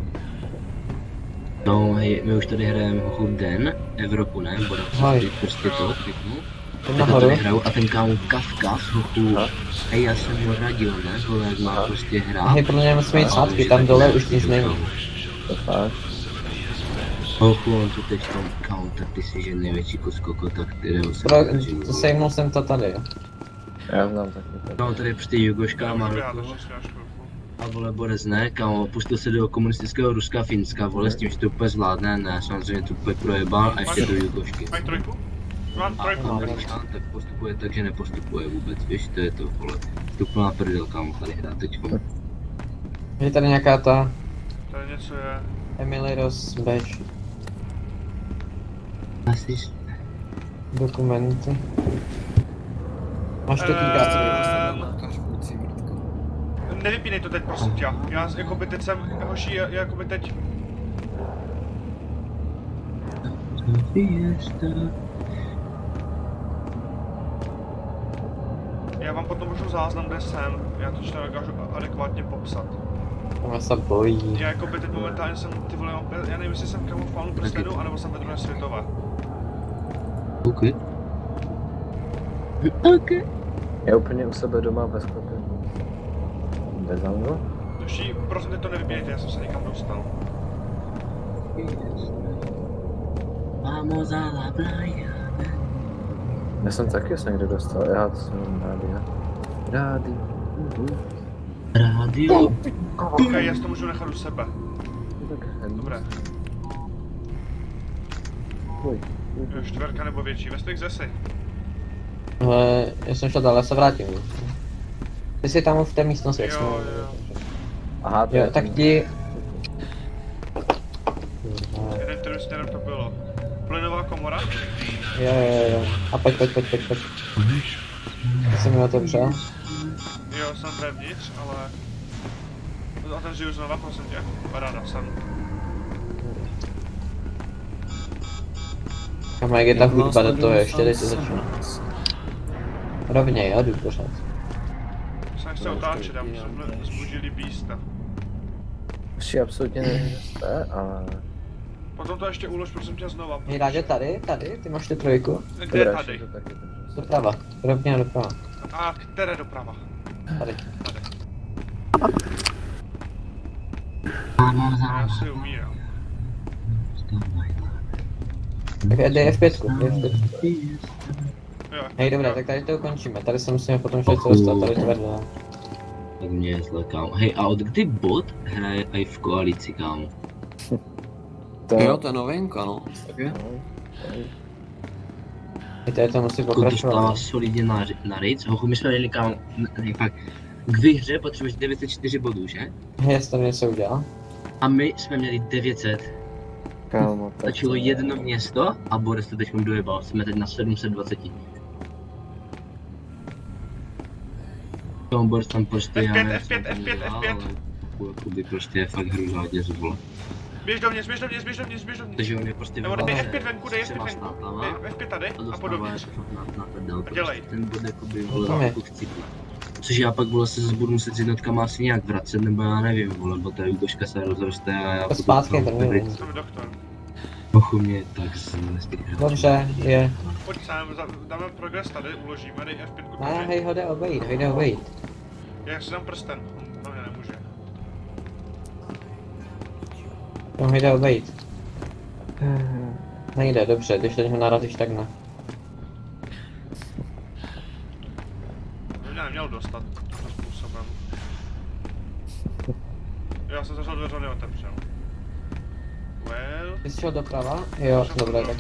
No, hej, my už tady hrajeme hochu den, Evropu, ne? Bude Hej. prostě to, kliknu. Jdem Tak nahoru. tady hraju a ten kámo Kafkas, hochu. Hej, já jsem mu radil, ne? Vole, jak má prostě hrát. Hej, podle mě musíme jít zpátky, tam dole už nic není. To fakt. Hochu, on tu teď tam, kámo, tak ty jsi že největší kus kokota, kterého jsem zažil. Sejmul jsem to tady, jo. Já znám taky tak. No, tady prostě Jugoška má Já ruku. to až chvilku. A vole Borec ne, kámo, pustil se do komunistického Ruska, Finska, vole, s tím, že to úplně zvládne, ne, samozřejmě to úplně projebal a ještě do Jugošky. Mají trojku? Mám A trojku. Američan tak postupuje tak, že nepostupuje vůbec, víš, to je to, vole. To plná prdel, kámo, tady hrát teďko. Je tady nějaká ta Tady něco je. Emily Ross Badge Asi dokumenty. Máš to Nevypínej to teď, prosím tě. Já jakoby teď jsem, hoší, jakoby teď. Já vám potom můžu záznam, kde jsem. Já to nedokážu adekvátně popsat. Ona se bojí. Já jakoby teď momentálně jsem, ty vole, já nevím, jestli jsem kámo v Pánu prstenu, anebo jsem ve druhé světové. OK. OK. Je úplně u sebe doma ve sklepě. Bez zangu? Hoší, prosím tě to nevypínejte, já jsem se někam dostal. Vamos a la playa. Já jsem taky se někde dostal, já to jsem rádi. Radio. Ok, já si to můžu nechat u sebe. Dobré. Jo, čtverka nebo větší, ve stých zesy. Ale já jsem šel dál, já se vrátím. Ty jsi tam v té místnosti, jak jsme... Jo. Aha, to Jo, je tak ten- ti... Jeden, kterým směrem to bylo. Plynová komora? Jo. A pojď. Já jsem mi otevřel. Jo, jsem vevnitř, ale... Otevřu znova, prosím tě. Paráda, jsem. Kam jak je ta hudba do toho ještě, teď to začne. Rovně, já jdu pořád. Se nechce otáčet, já jsem zbudili bísta. Ještě absolutně nejste, ale... Potom to ještě ulož, prosím tě, znova. Hej, Rádě, tady, ty máš tu trojku. Kde je Dobré, tady? ještě to taky držím. Doprava, rovně doprava. A které doprava? Tady. Vamos a Já la si umírám. Tak dej F5, Jo. Hej, dobré, tak tady to ukončíme. Tady se musíme potom všechno dostat, tady to vedle. Tak mě je zle, kámo. Hej, a od kdy bot hraje i v koalici, kámo? Jo, to je novinka, no. Tak je. Hej, tady to musí Jako dostává pokračovat. solidně na raids. Hochu, my jsme měli, kámo, ne, fakt. K výhře potřebuješ 904 bodů, že? Hej, já jsem tam něco udělal. A my jsme měli 900. Kámo, tak Stačilo to- jedno město a Boris to teď dojebal. Jsme teď na 720. Tombor tam prostě, já F5, nevím, F5, co tam F5, dělá, F5. ale jakoby prostě je fakt hružádě zvole. Běž dovnitř, běž dovnitř, běž dovnitř, běž dovnitř. Takže on je prostě Nebo dej vyvázal F5 venku, dej s F5 třema venku. státama Dej F5 tady a a dostává podovnitř. jako na prdel. A dělej. Prostě ten bod jakoby Tam vole je. jako chci. Což já pak vole se budu muset s jednotkama asi nějak vracet, nebo já nevím, vole, bo ta Jugoška se rozroste a já To zpátky, to nevím. Jsem doktor. Pochu mě tak z těch hrad. Dobře, je. Pojď sám, dáme progres tady, uložíme, dej F5 Ne, tady. hej, ho jde obejít, ho jde obejít. Já si dám prsten, on mě nemůže. Ho jde obejít. Nejde, dobře, když teď ho narazíš, tak ne. To mě neměl dostat tímto způsobem. Já jsem zašel dveře, neotevřel. Well, Ty jsi šel doprava? Jo, dobré, tak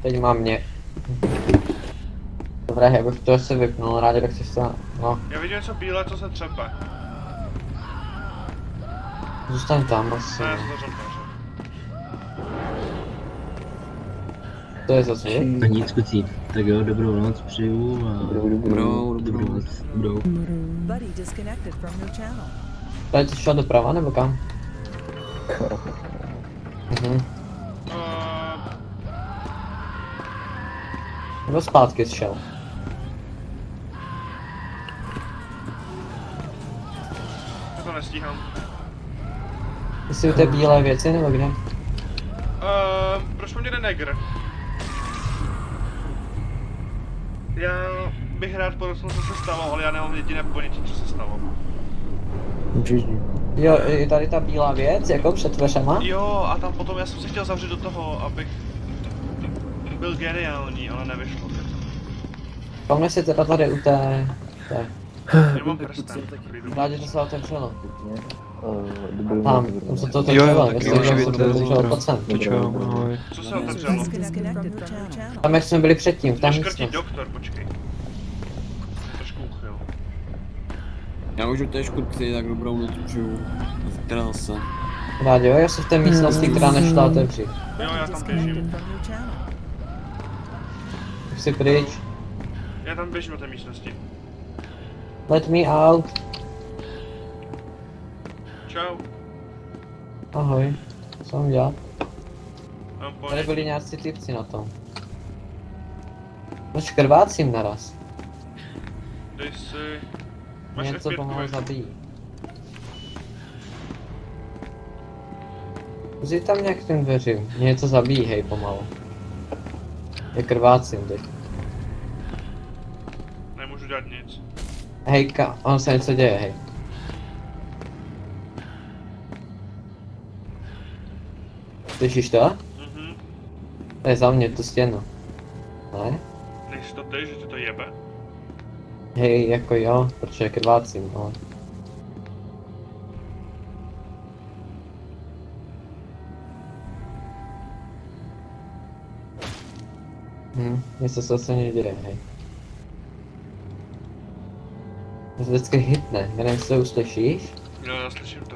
teď má mě. Dobré, já bych to se vypnul, rádi bych si to, no, já vidím něco bílé, co se třepe. zůstaň tam asi. Ne, já jsem zašel dveře. To je za zvuk? A nic kucí. Tak jo, dobrou noc přeju a Dobrou noc. Dobrou. Buddy disconnected from your channel. Tady jsi šel doprava, nebo kam? Mhm. Nebo zpátky jsi šel? Já to nestíhám. Jsi u té bílé věci, nebo kde? Proč po mě jde negr? Já bych rád podotknul, co se stalo, ale já nemám jediné ponětí, co se stalo. Jo, je tady ta bílá věc, jako před dveřema? Jo, a tam potom já jsem se chtěl zavřít do toho, abych byl geniální, ale nevyšlo. Pamně si teda tady u té... Já mám prsten. Rádi, že se otevřelo. Dobrou Tam, noc, tam se to Jo, otevřelo, jo, taky myslím, že už se to víte, otevřelo zítra. pod sem. Čau, ahoj. Co se otevřelo? Disconnected from your channel. Tam, jak jsme byli předtím, v té Neškrtí místnosti. doktor, počkej. Trošku uchyl. Já můžu té škutky, tak dobrou noc přeju. Zítra zase. Rádi, jo, já jsem v té místnosti, která nešla otevřít. Jo, já tam běžím. Disconnected from your channel. Jsi pryč. Já tam běžím do té místnosti. Let me out. Čau. Ahoj. Co mám dělat? Mám Tady ponětí. byli nějací typci na tom. Proč krvácím naraz? Dej si... Máš Něco F5 pomalu venku. zabíjí. Zdi tam nějak tím dveřím. Mě něco zabíjí, hej, pomalu. Je krvácím teď. Nemůžu dělat nic. Hejka, on se něco děje, hej. Slyšíš to? Mhm. To je za mě, tu stěnu. Ne? Nejsi to ty, že ti to jebe? Hej, jako jo, protože krvácím, ale... Něco se zase neděje, hej. Mě to vždycky hitne, já nevím, jestli to uslyšíš? Jo, já slyším to.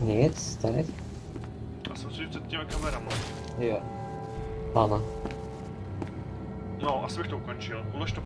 Nic, tady? Já jsem si před těmi kamerama. Jo. Ano. No, asi bych to ukončil. Ulož to